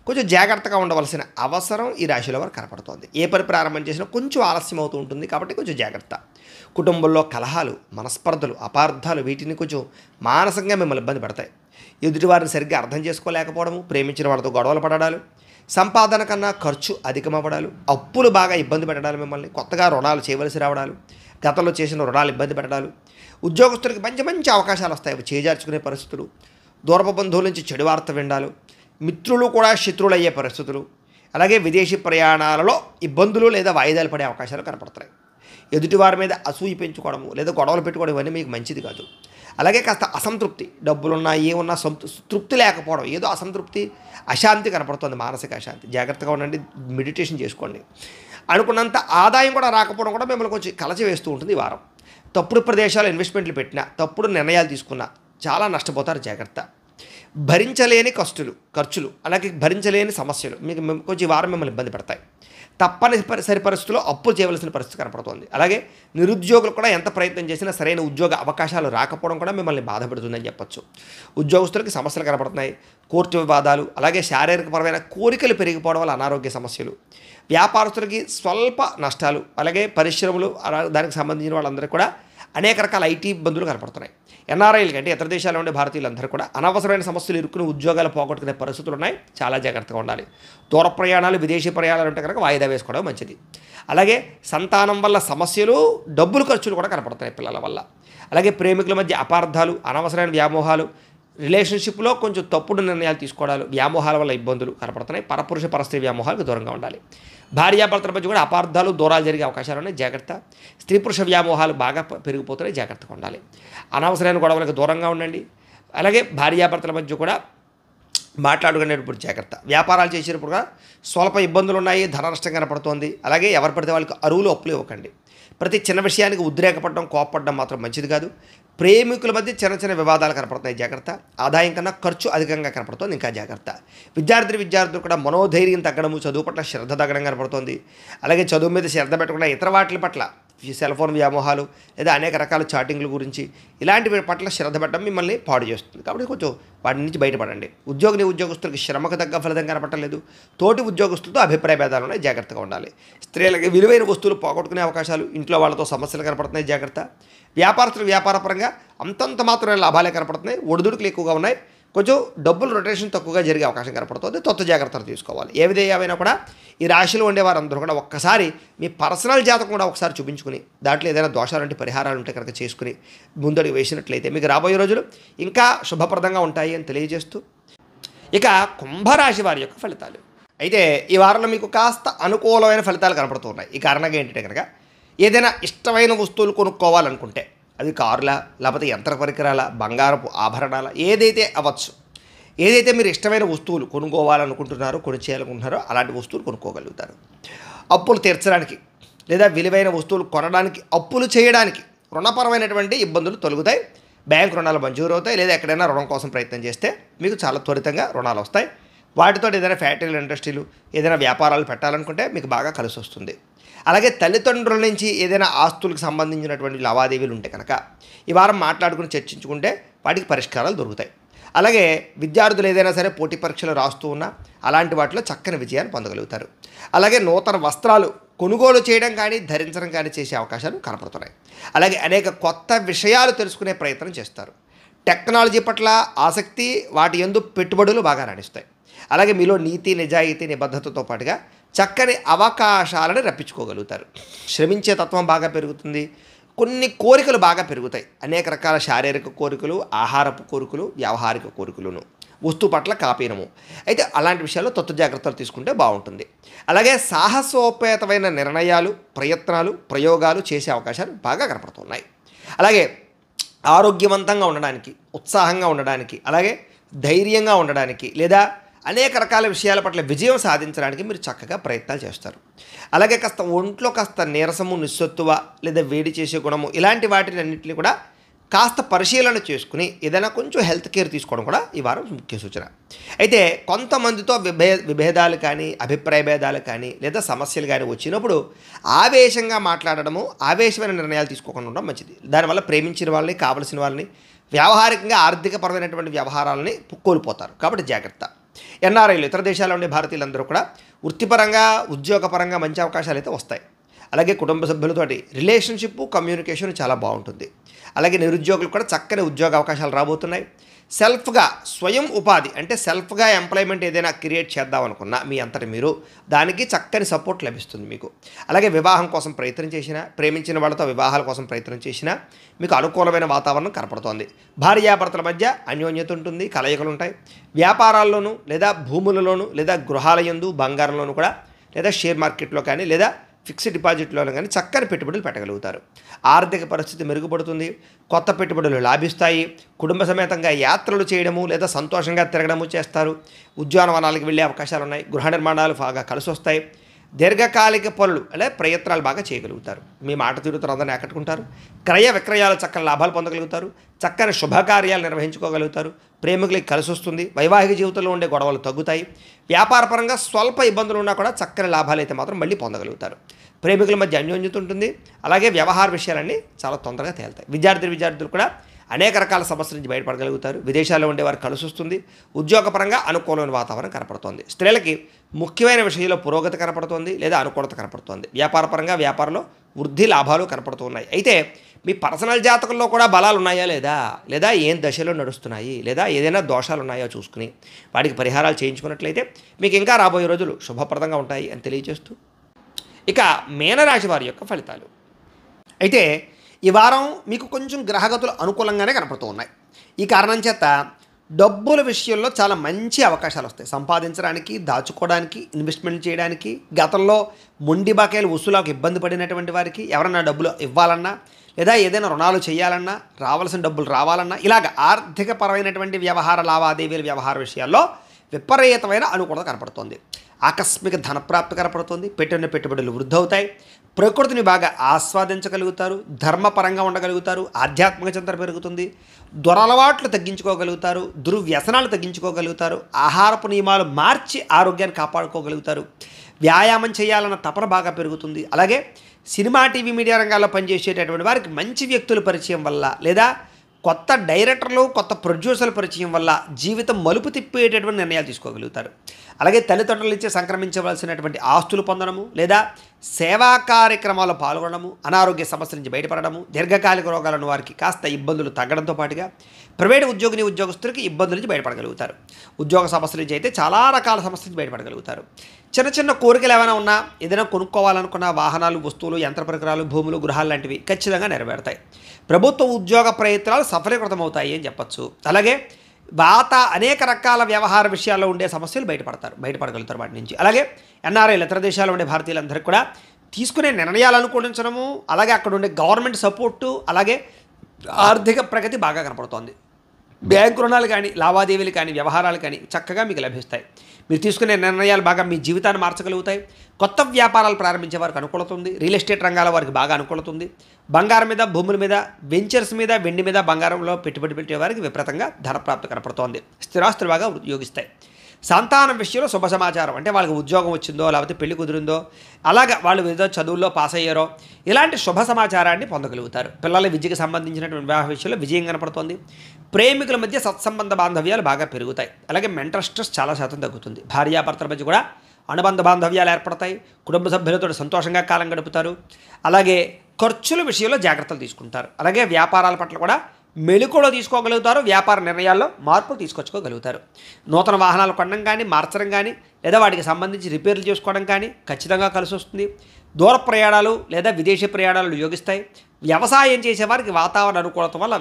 కొంచెం జాగ్రత్తగా ఉండవలసిన అవసరం ఈ రాశిలో వారు కనపడుతోంది. ఏ పని ప్రారంభం చేసినా కొంచెం ఆలస్యం అవుతూ ఉంటుంది కాబట్టి కొంచెం జాగ్రత్త. కుటుంబంలో కలహాలు, మనస్పర్ధలు, అపార్థాలు వీటిని కొంచెం మానసికంగా మిమ్మల్ని ఇబ్బంది పెడతాయి. ఎదుటి వారిని సరిగ్గా అర్థం చేసుకోలేకపోవడము, ప్రేమించిన వాళ్ళతో గొడవలు పడడాలు, సంపాదన కన్నా ఖర్చు అధికమవ్వడాలు, అప్పులు బాగా ఇబ్బంది పెట్టడాలు, మిమ్మల్ని కొత్తగా రుణాలు చేయవలసి రావడాలు, గతంలో చేసిన రుణాలు ఇబ్బంది పెట్టడాలు, ఉద్యోగస్తులకి మంచి అవకాశాలు వస్తాయి, అవి చేజార్చుకునే పరిస్థితులు, దూరపు బంధువుల నుంచి చెడు వార్త వినడాలు, మిత్రులు కూడా శత్రువులు అయ్యే పరిస్థితులు, అలాగే విదేశీ ప్రయాణాలలో ఇబ్బందులు లేదా వాయిదాలు పడే అవకాశాలు కనపడుతున్నాయి. ఎదుటివారి మీద అసూయ పెంచుకోవడము లేదా గొడవలు పెట్టుకోవడం ఇవన్నీ మీకు మంచిది కాదు. అలాగే కాస్త అసంతృప్తి, డబ్బులున్నా ఏమున్నా తృప్తి లేకపోవడం, ఏదో అసంతృప్తి, అశాంతి కనపడుతుంది, మానసిక అశాంతి. జాగ్రత్తగా ఉండండి, మెడిటేషన్ చేసుకోండి. అనుకున్నంత ఆదాయం కూడా రాకపోవడం కూడా మిమ్మల్ని కొంచెం కలచి వేస్తూ ఉంటుంది ఈ వారం. తప్పుడు ప్రదేశాలు ఇన్వెస్ట్మెంట్లు పెట్టినా, తప్పుడు నిర్ణయాలు తీసుకున్నా చాలా నష్టపోతారు. జాగ్రత్త. భరించలేని ఖర్చులు అలాగే భరించలేని సమస్యలు మీకు కొంచెం ఈ వారం మిమ్మల్ని ఇబ్బంది పెడతాయి. తప్పనిసరి పరిస్థితుల్లో అప్పులు చేయవలసిన పరిస్థితి కనపడుతోంది. అలాగే నిరుద్యోగులు కూడా ఎంత ప్రయత్నం చేసినా సరైన ఉద్యోగ అవకాశాలు రాకపోవడం కూడా మిమ్మల్ని బాధపెడుతుందని చెప్పొచ్చు. ఉద్యోగస్తులకి సమస్యలు కనపడుతున్నాయి. కోర్టు వివాదాలు, అలాగే శారీరకపరమైన కోరికలు పెరిగిపోవడం వల్ల అనారోగ్య సమస్యలు, వ్యాపారస్తులకి స్వల్ప నష్టాలు, అలాగే పరిశ్రమలు దానికి సంబంధించిన వాళ్ళందరికీ కూడా అనేక రకాల ఐటీ ఇబ్బందులు కనపడుతున్నాయి. ఎన్ఆర్ఐలకి అంటే ఇతర దేశాల్లో ఉండే భారతీయులందరూ కూడా అనవసరమైన సమస్యలు ఇరుక్కుని ఉద్యోగాలు పోగొట్టుకునే పరిస్థితులు ఉన్నాయి. చాలా జాగ్రత్తగా ఉండాలి. దూర ప్రయాణాలు, విదేశీ ప్రయాణాలు ఉంటే కనుక వాయిదా వేసుకోవడం మంచిది. అలాగే సంతానం వల్ల సమస్యలు, డబ్బులు ఖర్చులు కూడా కనపడుతున్నాయి పిల్లల వల్ల. అలాగే ప్రేమికుల మధ్య అపార్థాలు, అనవసరమైన వ్యామోహాలు, రిలేషన్షిప్లో కొంచెం తప్పుడు నిర్ణయాలు తీసుకోవడాలు, వ్యామోహాల వల్ల ఇబ్బందులు కనపడుతున్నాయి. పరపురుష పరస్త్రీ వ్యామోహాలకు దూరంగా ఉండాలి. భార్యాభర్తల మధ్య కూడా అపార్థాలు, దూరాలు జరిగే అవకాశాలు ఉన్నాయి. జాగ్రత్త. స్త్రీ పురుష వ్యామోహాలు బాగా పెరిగిపోతున్నాయి. జాగ్రత్తగా ఉండాలి. అనవసరమైన గొడవలకు దూరంగా ఉండండి. అలాగే భార్యాభర్తల మధ్య కూడా మాట్లాడుకునేటప్పుడు జాగ్రత్త. వ్యాపారాలు చేసేటప్పుడు కూడా స్వల్ప ఇబ్బందులు ఉన్నాయి. ధన నష్టం కనపడుతోంది. అలాగే ఎవరు పడితే వాళ్ళకి అరువులు, అప్పులు ఇవ్వకండి. ప్రతి చిన్న విషయానికి ఉద్రేకపడడం, కోపపడడం మాత్రం మంచిది కాదు. ప్రేమికుల మధ్య చిన్న వివాదాలు కనపడుతున్నాయి. జాగ్రత్త. ఆదాయం కన్నా ఖర్చు అధికంగా కనపడుతుంది. ఇంకా జాగ్రత్త. విద్యార్థులు కూడా మనోధైర్యం తగ్గడము, చదువు పట్ల శ్రద్ధ తగ్గడం కనపడుతుంది. అలాగే చదువు మీద శ్రద్ధ పెట్టకుండా ఇతర వాటి పట్ల సెల్ ఫోన్ వ్యామోహాలు లేదా అనేక రకాల చాటింగ్ల గురించి ఇలాంటి పట్ల శ్రద్ధ పెట్టడం మిమ్మల్ని పాడు చేస్తుంది. కాబట్టి కొంచెం వాటి నుంచి బయటపడండి. ఉద్యోగస్తులకి శ్రమకు తగ్గ ఫలితం కనపడలేదు. తోటి ఉద్యోగస్తులతో అభిప్రాయ భేదాలు ఉన్నాయి. జాగ్రత్తగా ఉండాలి. స్త్రీలకి విలువైన వస్తువులు పోగొట్టుకునే అవకాశాలు, ఇంట్లో వాళ్ళతో సమస్యలు కనపడుతున్నాయి. జాగ్రత్త. వ్యాపారస్తులు వ్యాపారపరంగా అంతంత మాత్రమే లాభాలే కనపడుతున్నాయి. ఒడిదుడుకులు ఎక్కువగా ఉన్నాయి. కొంచెం డబ్బులు రొటేషన్ తక్కువగా జరిగే అవకాశం కనపడుతుంది. జాగ్రత్తలు తీసుకోవాలి. ఏమైనా కూడా ఈ రాశిలో ఉండేవారందరూ కూడా ఒక్కసారి మీ పర్సనల్ జాతకం కూడా ఒకసారి చూపించుకుని దాంట్లో ఏదైనా దోషాలంటే పరిహారాలు ఉంటే కనుక చేసుకుని ముందడుగు వేసినట్లయితే మీకు రాబోయే రోజులు ఇంకా శుభప్రదంగా ఉంటాయి అని తెలియజేస్తూ, ఇక కుంభరాశి వారి యొక్క ఫలితాలు. అయితే ఈ వారంలో మీకు కాస్త అనుకూలమైన ఫలితాలు కనపడుతూ ఉన్నాయి. ఈ కారణంగా ఏంటంటే కనుక ఏదైనా ఇష్టమైన వస్తువులు కొనుక్కోవాలనుకుంటే, అది కారులా, లేకపోతే యంత్ర పరికరాల, బంగారపు ఆభరణాల, ఏదైతే అవ్వచ్చు, ఏదైతే మీరు ఇష్టమైన వస్తువులు కొనుక్కోవాలనుకుంటున్నారో, చేయాలనుకుంటున్నారో అలాంటి వస్తువులు కొనుక్కోగలుగుతారు. అప్పులు తీర్చడానికి లేదా విలువైన వస్తువులు కొనడానికి, అప్పులు చేయడానికి రుణపరమైనటువంటి ఇబ్బందులు తొలగుతాయి. బ్యాంకు రుణాలు మంజూరు అవుతాయి. లేదా ఎక్కడైనా రుణం కోసం ప్రయత్నం చేస్తే మీకు చాలా త్వరితంగా రుణాలు వస్తాయి. వాటితో ఏదైనా ఫ్యాక్టరీలు, ఇండస్ట్రీలు, ఏదైనా వ్యాపారాలు పెట్టాలనుకుంటే మీకు బాగా కలిసి వస్తుంది. అలాగే తల్లిదండ్రుల నుంచి ఏదైనా ఆస్తులకు సంబంధించినటువంటి లావాదేవీలు ఉంటే కనుక ఈ వారం మాట్లాడుకుని చర్చించుకుంటే వాటికి పరిష్కారాలు దొరుకుతాయి. అలాగే విద్యార్థులు ఏదైనా సరే పోటీ పరీక్షలు రాస్తూ ఉన్నా అలాంటి వాటిలో చక్కని విజయాన్ని పొందగలుగుతారు. అలాగే నూతన వస్త్రాలు కొనుగోలు చేయడం కానీ ధరించడం కానీ చేసే అవకాశాలు కనపడుతున్నాయి. అలాగే అనేక కొత్త విషయాలు తెలుసుకునే ప్రయత్నం చేస్తారు. టెక్నాలజీ పట్ల ఆసక్తి, వాటి యందు పెట్టుబడులు బాగా రాణిస్తాయి. అలాగే మీలో నీతి, నిజాయితీ, నిబద్ధతతో పాటుగా చక్కని అవకాశాలను రప్పించుకోగలుగుతారు. శ్రమించే తత్వం బాగా పెరుగుతుంది. కొన్ని కోరికలు బాగా పెరుగుతాయి. అనేక రకాల శారీరక కోరికలు, ఆహారపు కోరికలు, వ్యావహారిక కోరికలను, వస్తువు పట్ల కాపీనము. అయితే అలాంటి విషయాల్లో తత్వ జాగ్రత్తలు తీసుకుంటే బాగుంటుంది. అలాగే సాహసోపేతమైన నిర్ణయాలు, ప్రయత్నాలు, ప్రయోగాలు చేసే అవకాశాలు బాగా కనపడుతున్నాయి. అలాగే ఆరోగ్యవంతంగా ఉండడానికి, ఉత్సాహంగా ఉండడానికి, అలాగే ధైర్యంగా ఉండడానికి, లేదా అనేక రకాల విషయాల పట్ల విజయం సాధించడానికి మీరు చక్కగా ప్రయత్నాలు చేస్తారు. అలాగే కాస్త ఒంట్లో కాస్త నీరసము, నిస్సత్తువ లేదా వేడి చేసే గుణము, ఇలాంటి వాటిని అన్నింటినీ కూడా కాస్త పరిశీలన చేసుకుని ఏదైనా కొంచెం హెల్త్ కేర్ తీసుకోవడం కూడా ఈ వారం ముఖ్య సూచన. అయితే కొంతమందితో విభేదాలు కానీ, అభిప్రాయ భేదాలు కానీ, లేదా సమస్యలు కానీ వచ్చినప్పుడు ఆవేశంగా మాట్లాడడము, ఆవేశమైన నిర్ణయాలు తీసుకోకుండా ఉండడం మంచిది. దానివల్ల ప్రేమించిన వాళ్ళని, కావలసిన వాళ్ళని, వ్యావహారికంగా ఆర్థికపరమైనటువంటి వ్యవహారాలని కోల్పోతారు. కాబట్టి జాగ్రత్త. ఎన్ఆర్ఐలు, ఇతర దేశాల్లో ఉండే భారతీయులందరూ కూడా వృత్తిపరంగా, ఉద్యోగపరంగా మంచి అవకాశాలు అయితే వస్తాయి. అలాగే కుటుంబ సభ్యులతోటి రిలేషన్షిప్, కమ్యూనికేషన్ చాలా బాగుంటుంది. అలాగే నిరుద్యోగులు కూడా చక్కని ఉద్యోగ అవకాశాలు రాబోతున్నాయి. సెల్ఫ్గా స్వయం ఉపాధి అంటే సెల్ఫ్గా ఎంప్లాయ్మెంట్ ఏదైనా క్రియేట్ చేద్దామనుకున్నా మీ అంతటి మీరు దానికి చక్కని సపోర్ట్ లభిస్తుంది మీకు. అలాగే వివాహం కోసం ప్రయత్నం చేసినా, ప్రేమించిన వాళ్ళతో వివాహాల కోసం ప్రయత్నం చేసినా మీకు అనుకూలమైన వాతావరణం కనపడుతోంది. భార్యాభర్తల మధ్య అన్యోన్యత ఉంటుంది, కలయికలు ఉంటాయి. వ్యాపారాల్లోనూ లేదా భూములలోనూ లేదా గృహాలయందు, బంగారంలోనూ కూడా, లేదా షేర్ మార్కెట్లో కానీ, లేదా ఫిక్స్డ్ డిపాజిట్లోనూ కానీ చక్కని పెట్టుబడులు పెట్టగలుగుతారు. ఆర్థిక పరిస్థితి మెరుగుపడుతుంది. కొత్త పెట్టుబడులు లాభిస్తాయి. కుటుంబ సమేతంగా యాత్రలు చేయడము లేదా సంతోషంగా తిరగడము చేస్తారు. ఉద్యానవనాలకు వెళ్ళే అవకాశాలు ఉన్నాయి. గృహ నిర్మాణాలు బాగా కలిసి వస్తాయి. దీర్ఘకాలిక పనులు అంటే ప్రయత్నాలు బాగా చేయగలుగుతారు. మీ మాట తీరుతో అందరిని ఆకట్టుకుంటారు. క్రయ విక్రయాలు చక్కని లాభాలు పొందగలుగుతారు. చక్కని శుభకార్యాలు నిర్వహించుకోగలుగుతారు. ప్రేమికులకి కలిసి వస్తుంది. వైవాహిక జీవితంలో ఉండే గొడవలు తగ్గుతాయి. వ్యాపారపరంగా స్వల్ప ఇబ్బందులు ఉన్నా కూడా చక్కని లాభాలు అయితే మాత్రం మళ్ళీ పొందగలుగుతారు. ప్రేమికుల మధ్య అన్యోన్యత ఉంటుంది. అలాగే వ్యవహార విషయాలన్నీ చాలా తొందరగా తేలుతాయి. విద్యార్థులు కూడా అనేక రకాల సమస్యల నుంచి బయటపడగలుగుతారు. విదేశాల్లో ఉండేవారు కలిసి వస్తుంది. ఉద్యోగపరంగా అనుకూలమైన వాతావరణం కనపడుతోంది. స్త్రీలకి ముఖ్యమైన విషయంలో పురోగతి కనపడుతోంది లేదా అనుకూలత కనపడుతోంది. వ్యాపారపరంగా వ్యాపారంలో వృద్ధి, లాభాలు కనపడుతున్నాయి. అయితే మీ పర్సనల్ జాతకంలో కూడా బలాలు ఉన్నాయా లేదా ఏం దశలో నడుస్తున్నాయి, లేదా ఏదైనా దోషాలు ఉన్నాయో చూసుకుని వాటికి పరిహారాలు చేయించుకున్నట్లయితే మీకు ఇంకా రాబోయే రోజులు శుభప్రదంగా ఉంటాయి అని తెలియజేస్తూ, ఇక మీనరాశి వారి యొక్క ఫలితాలు. అయితే ఈ వారం మీకు కొంచెం గ్రహగతులు అనుకూలంగానే కనపడుతూ ఉన్నాయి. ఈ కారణం చేత డబ్బుల విషయంలో చాలా మంచి అవకాశాలు వస్తాయి. సంపాదించడానికి, దాచుకోవడానికి, ఇన్వెస్ట్మెంట్ చేయడానికి, గతంలో మొండి బకాయిలు వసూలకు ఇబ్బంది పడినటువంటి వారికి ఎవరన్నా డబ్బులు ఇవ్వాలన్నా, లేదా ఏదైనా రుణాలు చేయాలన్నా, రావాల్సిన డబ్బులు రావాలన్నా, ఇలాగ ఆర్థికపరమైనటువంటి వ్యవహార లావాదేవీల వ్యవహార విషయాల్లో విపరీతమైన అనుకూలత కనపడుతోంది. ఆకస్మిక ధనప్రాప్తి కనపడుతుంది. పెట్టిన పెట్టుబడులు వృద్ధి అవుతాయి. ప్రకృతిని బాగా ఆస్వాదించగలుగుతారు. ధర్మపరంగా ఉండగలుగుతారు. ఆధ్యాత్మిక చింతన పెరుగుతుంది. దురలవాట్లు తగ్గించుకోగలుగుతారు. దుర్వ్యసనాలు తగ్గించుకోగలుగుతారు. ఆహారపు నియమాలు మార్చి ఆరోగ్యాన్ని కాపాడుకోగలుగుతారు. వ్యాయామం చేయాలన్న తపన బాగా పెరుగుతుంది. అలాగే సినిమా, టీవీ, మీడియా రంగాల్లో పనిచేసేటటువంటి వారికి మంచి వ్యక్తుల పరిచయం వల్ల, లేదా కొత్త డైరెక్టర్లు, కొత్త ప్రొడ్యూసర్ల పరిచయం వల్ల జీవితం మలుపు తిప్పేటటువంటి నిర్ణయాలు తీసుకోగలుగుతారు. అలాగే తల్లిదండ్రుల నుంచి సంక్రమించవలసినటువంటి ఆస్తులు పొందడము, లేదా సేవా కార్యక్రమాల్లో పాల్గొనడము, అనారోగ్య సమస్యల నుంచి బయటపడడము, దీర్ఘకాలిక రోగాలను వారికి కాస్త ఇబ్బందులు తగ్గడంతో పాటుగా ప్రైవేటు ఉద్యోగస్తులకి ఇబ్బందుల నుంచి బయటపడగలుగుతారు. ఉద్యోగ సమస్యల నుంచి అయితే చాలా రకాల సమస్యల నుంచి బయటపడగలుగుతారు. చిన్న చిన్న కోరికలు ఏమైనా ఉన్నా, ఏదైనా కొనుక్కోవాలనుకున్న వాహనాలు, వస్తువులు, యంత్ర పరికరాలు, భూములు, గృహాలు లాంటివి ఖచ్చితంగా నెరవేరుతాయి. ప్రభుత్వ ఉద్యోగ ప్రయత్నాలు సఫలీకృతమవుతాయి అని చెప్పచ్చు. అలాగే అనేక రకాల వ్యవహార విషయాల్లో ఉండే సమస్యలు బయటపడగలుగుతారు వాటి నుంచి. అలాగే ఎన్ఆర్ఐలు, ఇతర దేశాల్లో ఉండే భారతీయులందరికీ కూడా తీసుకునే నిర్ణయాలు అనుకూలించడము, అలాగే అక్కడ ఉండే గవర్నమెంట్ సపోర్టు, అలాగే ఆర్థిక ప్రగతి బాగా కనపడుతోంది. బ్యాంకు రుణాలు కానీ, లావాదేవీలు కానీ, వ్యవహారాలు కానీ చక్కగా మీకు లభిస్తాయి. మీరు తీసుకునే నిర్ణయాలు బాగా మీ జీవితాన్ని మార్చగలుగుతాయి. కొత్త వ్యాపారాలు ప్రారంభించే వారికి అనుకూలత ఉంది. రియల్ ఎస్టేట్ రంగాల వారికి బాగా అనుకూలత ఉంది. బంగారం మీద, భూముల మీద, వెంచర్స్ మీద, వెండి మీద, బంగారంలో పెట్టుబడి పెట్టే వారికి విపరీతంగా ధనప్రాప్తి కనపడుతోంది. స్థిరాస్తులు బాగా యోగిస్తాయి. సంతానం విషయంలో శుభ సమాచారం, అంటే వాళ్ళకి ఉద్యోగం వచ్చిందో, లేకపోతే పెళ్లి కుదిరిందో, అలాగా వాళ్ళు ఏదో చదువుల్లో పాస్ అయ్యారో, ఇలాంటి శుభ సమాచారాన్ని పొందగలుగుతారు. పిల్లల విద్యకు సంబంధించినటువంటి వివాహ విషయంలో విజయం కనపడుతోంది. ప్రేమికుల మధ్య సత్సంబంధ బాంధవ్యాలు బాగా పెరుగుతాయి. అలాగే మెంటల్ స్ట్రెస్ చాలా శాతం తగ్గుతుంది. భార్యాభర్తల మధ్య కూడా అనుబంధ బాంధవ్యాలు ఏర్పడతాయి, కుటుంబ సభ్యులతో సంతోషంగా కాలం గడుపుతారు. అలాగే ఖర్చుల విషయంలో జాగ్రత్తలు తీసుకుంటారు. అలాగే వ్యాపారాల పట్ల కూడా మెలకువలు తీసుకోగలుగుతారు, వ్యాపార నిర్ణయాల్లో మార్పులు తీసుకొచ్చుకోగలుగుతారు. నూతన వాహనాలు కొనడం కానీ, మార్చడం కానీ, లేదా వాటికి సంబంధించి రిపేర్లు చేసుకోవడం కానీ ఖచ్చితంగా కలిసి వస్తుంది. దూర ప్రయాణాలు లేదా విదేశీ ప్రయాణాలు యోగిస్తాయి. వ్యవసాయం చేసేవారికి వాతావరణ అనుకూలత వల్ల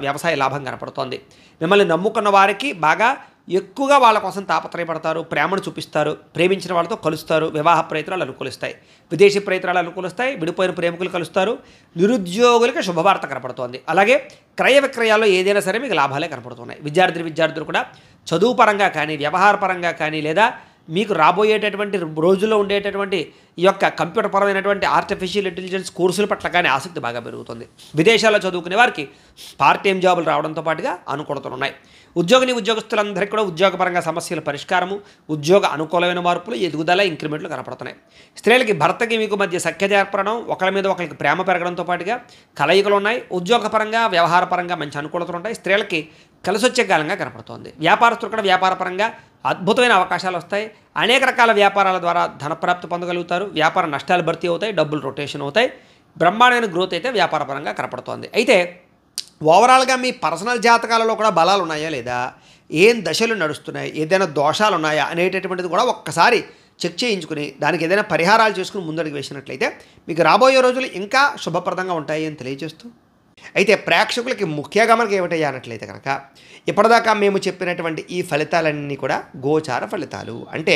వ్యవసాయ లాభం కనపడుతోంది. మిమ్మల్ని నమ్ముకున్న వారికి బాగా ఎక్కువగా వాళ్ళ కోసం తాపత్రయపడతారు, ప్రేమను చూపిస్తారు, ప్రేమించిన వాళ్ళతో కలుస్తారు. వివాహ ప్రయత్నాలు అనుకూలిస్తాయి, విదేశీ ప్రయత్నాలు అనుకూలిస్తాయి, విడిపోయిన ప్రేమికులు కలుస్తారు. నిరుద్యోగులకి శుభవార్త కనపడుతోంది. అలాగే క్రయ విక్రయాల్లో ఏదైనా సరే మీకు లాభాలే కనపడుతున్నాయి. విద్యార్థులు కూడా చదువు పరంగా కానీ, వ్యవహార పరంగా కానీ, లేదా మీకు రాబోయేటటువంటి రోజుల్లో ఉండేటటువంటి ఈ యొక్క కంప్యూటర్ పరమైనటువంటి ఆర్టిఫిషియల్ ఇంటెలిజెన్స్ కోర్సుల పట్ల కానీ ఆసక్తి బాగా పెరుగుతుంది. విదేశాల్లో చదువుకునే వారికి పార్ట్ టైం జాబులు రావడంతో పాటుగా అనుకూలతలున్నాయి. ఉద్యోగస్తులందరికీ కూడా ఉద్యోగపరంగా సమస్యల పరిష్కారము, ఉద్యోగ అనుకూలమైన మార్పులు, ఎదుగుదల, ఇంక్రిమెంట్లు కనపడుతున్నాయి. స్త్రీలకి భర్తకి మీకు మధ్య సఖ్యత ఏర్పడడం, ఒకరి మీద ఒకరికి ప్రేమ పెరగడంతో పాటుగా కలయికలు ఉన్నాయి. ఉద్యోగపరంగా, వ్యవహారపరంగా మంచి అనుకూలతలు ఉంటాయి. స్త్రీలకి కలిసొచ్చే కాలంగా కనపడుతోంది. వ్యాపారస్తులు కూడా వ్యాపారపరంగా అద్భుతమైన అవకాశాలు వస్తాయి. అనేక రకాల వ్యాపారాల ద్వారా ధనప్రాప్తి పొందగలుగుతారు. వ్యాపార నష్టాలు భర్తీ అవుతాయి, డబ్బులు రొటేషన్ అవుతాయి. బ్రహ్మాండమైన గ్రోత్ అయితే వ్యాపారపరంగా కనపడుతోంది. అయితే ఓవరాల్గా మీ పర్సనల్ జాతకాలలో కూడా బలాలు ఉన్నాయా లేదా, ఏం దశలు నడుస్తున్నాయి, ఏదైనా దోషాలు ఉన్నాయా అనేటటువంటిది కూడా ఒక్కసారి చెక్ చేయించుకుని దానికి ఏదైనా పరిహారాలు చేసుకుని ముందడుగు వేసినట్లయితే మీకు రాబోయే రోజులు ఇంకా శుభప్రదంగా ఉంటాయి అని తెలియజేస్తూ, అయితే ప్రేక్షకులకి ముఖ్య గమనిక ఏమిటయ్యా అన్నట్లయితే కనుక ఇప్పటిదాకా మేము చెప్పినటువంటి ఈ ఫలితాలన్నీ కూడా గోచార ఫలితాలు. అంటే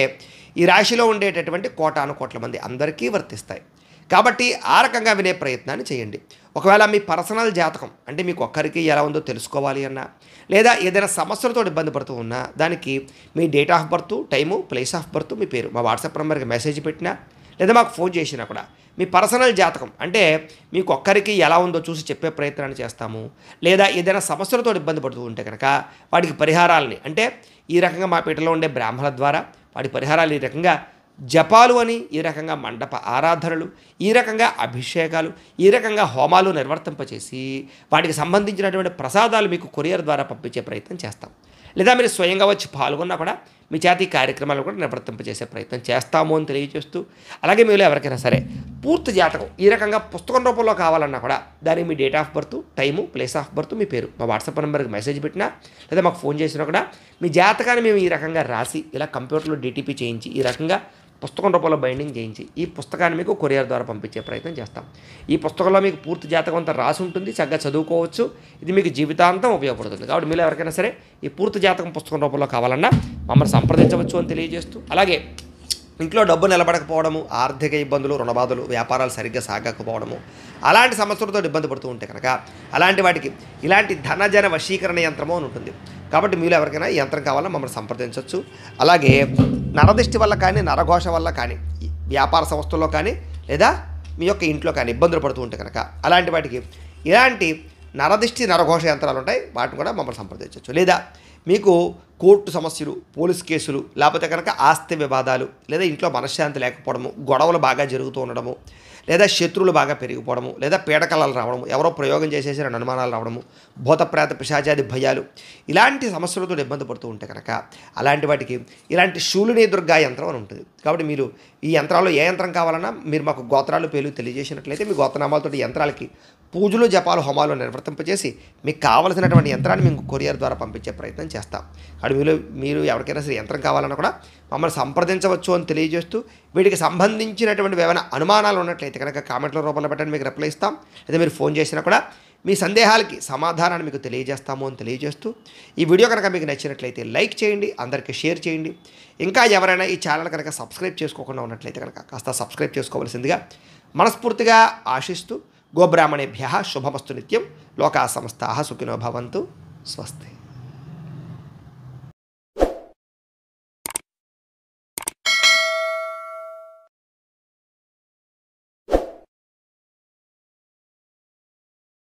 ఈ రాశిలో ఉండేటటువంటి కోటాను కోట్ల మంది అందరికీ వర్తిస్తాయి. కాబట్టి ఆ రకంగా వినే ప్రయత్నాన్ని చేయండి. ఒకవేళ మీ పర్సనల్ జాతకం అంటే మీకు ఒక్కరికి ఎలా ఉందో తెలుసుకోవాలి అన్నా, లేదా ఏదైనా సమస్యలతో ఇబ్బంది పడుతూ ఉన్నా, దానికి మీ date of birth, time, place of birth, మీ పేరు మా వాట్సాప్ నెంబర్కి మెసేజ్ పెట్టినా, లేదా మాకు ఫోన్ చేసినా కూడా మీ పర్సనల్ జాతకం అంటే మీకు ఒక్కరికి ఎలా ఉందో చూసి చెప్పే ప్రయత్నాన్ని చేస్తాము. లేదా ఏదైనా సమస్యలతో ఇబ్బంది పడుతూ ఉంటే కనుక వాటికి పరిహారాలని అంటే ఈ రకంగా మా పీఠలో ఉండే బ్రాహ్మణుల ద్వారా వాటి పరిహారాలు ఈ రకంగా జపాలు అని, ఈ రకంగా మండప ఆరాధనలు, ఈ రకంగా అభిషేకాలు, ఈ రకంగా హోమాలు నిర్వర్తింపచేసి వాటికి సంబంధించినటువంటి ప్రసాదాలు మీకు కొరియర్ ద్వారా పంపించే ప్రయత్నం చేస్తాం. లేదా మీరు స్వయంగా వచ్చి పాల్గొన్నా కూడా మీ చేత ఈ కార్యక్రమాలు కూడా నిర్వర్తింపజేసే ప్రయత్నం చేస్తాము అని తెలియజేస్తూ, అలాగే మీరు ఎవరికైనా సరే పూర్తి జాతకం ఈ రకంగా పుస్తకం రూపంలో కావాలన్నా కూడా దానికి మీ date of birth, time, place of birth, మీ పేరు మా వాట్సాప్ నెంబర్కి మెసేజ్ పెట్టినా, లేదా మాకు ఫోన్ చేసినా కూడా మీ జాతకాన్ని మేము ఈ రకంగా రాసి ఇలా కంప్యూటర్లో డిటిపి చేయించి ఈ రకంగా పుస్తకం రూపంలో బైండింగ్ చేయించి ఈ పుస్తకాన్ని మీకు కొరియర్ ద్వారా పంపించే ప్రయత్నం చేస్తాం. ఈ పుస్తకంలో మీకు పూర్తి జాతకం అంతా రాసి ఉంటుంది, చక్కగా చదువుకోవచ్చు. ఇది మీకు జీవితాంతం ఉపయోగపడుతుంది. కాబట్టి మీరు ఎవరికైనా సరే ఈ పూర్తి జాతకం పుస్తకం రూపంలో కావాలన్నా మమ్మల్ని సంప్రదించవచ్చు అని తెలియజేస్తూ, అలాగే ఇంట్లో డబ్బు నిలబడకపోవడము, ఆర్థిక ఇబ్బందులు, రుణబాధలు, వ్యాపారాలు సరిగ్గా సాగకపోవడము, అలాంటి సమస్యలతో ఇబ్బంది పడుతూ ఉంటే కనుక అలాంటి వాటికి ఇలాంటి ధనజన వశీకరణ యంత్రము అని ఉంటుంది. కాబట్టి మీరు ఎవరికైనా ఈ యంత్రం కావాలన్నా మమ్మల్ని సంప్రదించవచ్చు. అలాగే నరదిష్టి వల్ల కానీ, నరఘోష వల్ల కానీ, వ్యాపార సంస్థల్లో కానీ, లేదా మీ యొక్క ఇంట్లో కానీ ఇబ్బందులు పడుతూ ఉంటే కనుక అలాంటి వాటికి ఇలాంటి నరదిష్టి, నరఘోష యంత్రాలు ఉంటాయి. వాటిని కూడా మమ్మల్ని సంప్రదించవచ్చు. లేదా మీకు కోర్టు సమస్యలు, పోలీస్ కేసులు, లేకపోతే కనుక ఆస్తి వివాదాలు, లేదా ఇంట్లో మనశ్శాంతి లేకపోవడము, గొడవలు బాగా జరుగుతూ ఉండడము, లేదా శత్రువులు బాగా పెరిగిపోవడము, లేదా పీడకలాలు రావడము, ఎవరో ప్రయోగం చేసేసిన అనుమానాలు రావడము, భూత ప్రేత పిశాచాది భయాలు, ఇలాంటి సమస్యలతో ఇబ్బంది పడుతూ ఉంటే కనుక అలాంటి వాటికి ఇలాంటి శూలిని దుర్గా యంత్రం అని ఉంటుంది. కాబట్టి మీరు ఈ యంత్రాల్లో ఏ యంత్రం కావాలన్నా మీరు మాకు గోత్రాలు పేర్లు తెలియజేసినట్లయితే మీ గోత్రనామాలతో యంత్రాలకి పూజలు, జపాలు, హోమాలు నిర్వర్తింపజేసి మీకు కావలసినటువంటి యంత్రాన్ని మేము కొరియర్ ద్వారా పంపించే ప్రయత్నం చేస్తాం. అక్కడ మీరు ఎవరికైనా సరే యంత్రం కావాలన్నా కూడా మమ్మల్ని సంప్రదించవచ్చు అని తెలియజేస్తూ, వీటికి సంబంధించినటువంటి ఏమైనా అనుమానాలు ఉన్నట్లయితే కనుక కామెంట్ల రూపంలో పెట్టండి, మీకు రిప్లై ఇస్తాం. లేదా మీరు ఫోన్ చేసినా కూడా మీ సందేహాలకి సమాధానాన్ని మీకు తెలియజేస్తాము అని తెలియజేస్తూ, ఈ వీడియో కనుక మీకు నచ్చినట్లయితే లైక్ చేయండి, అందరికీ షేర్ చేయండి. ఇంకా ఎవరైనా ఈ ఛానల్ కనుక సబ్స్క్రైబ్ చేసుకోకుండా ఉన్నట్లయితే కనుక కాస్త సబ్స్క్రైబ్ చేసుకోవాల్సిందిగా మనస్ఫూర్తిగా ఆశిస్తూ, గోబ్రాహ్మణేభ్యః శుభమస్తు నిత్యం. లోకా సమస్తాః సుఖినో భవంతు. స్వస్తి.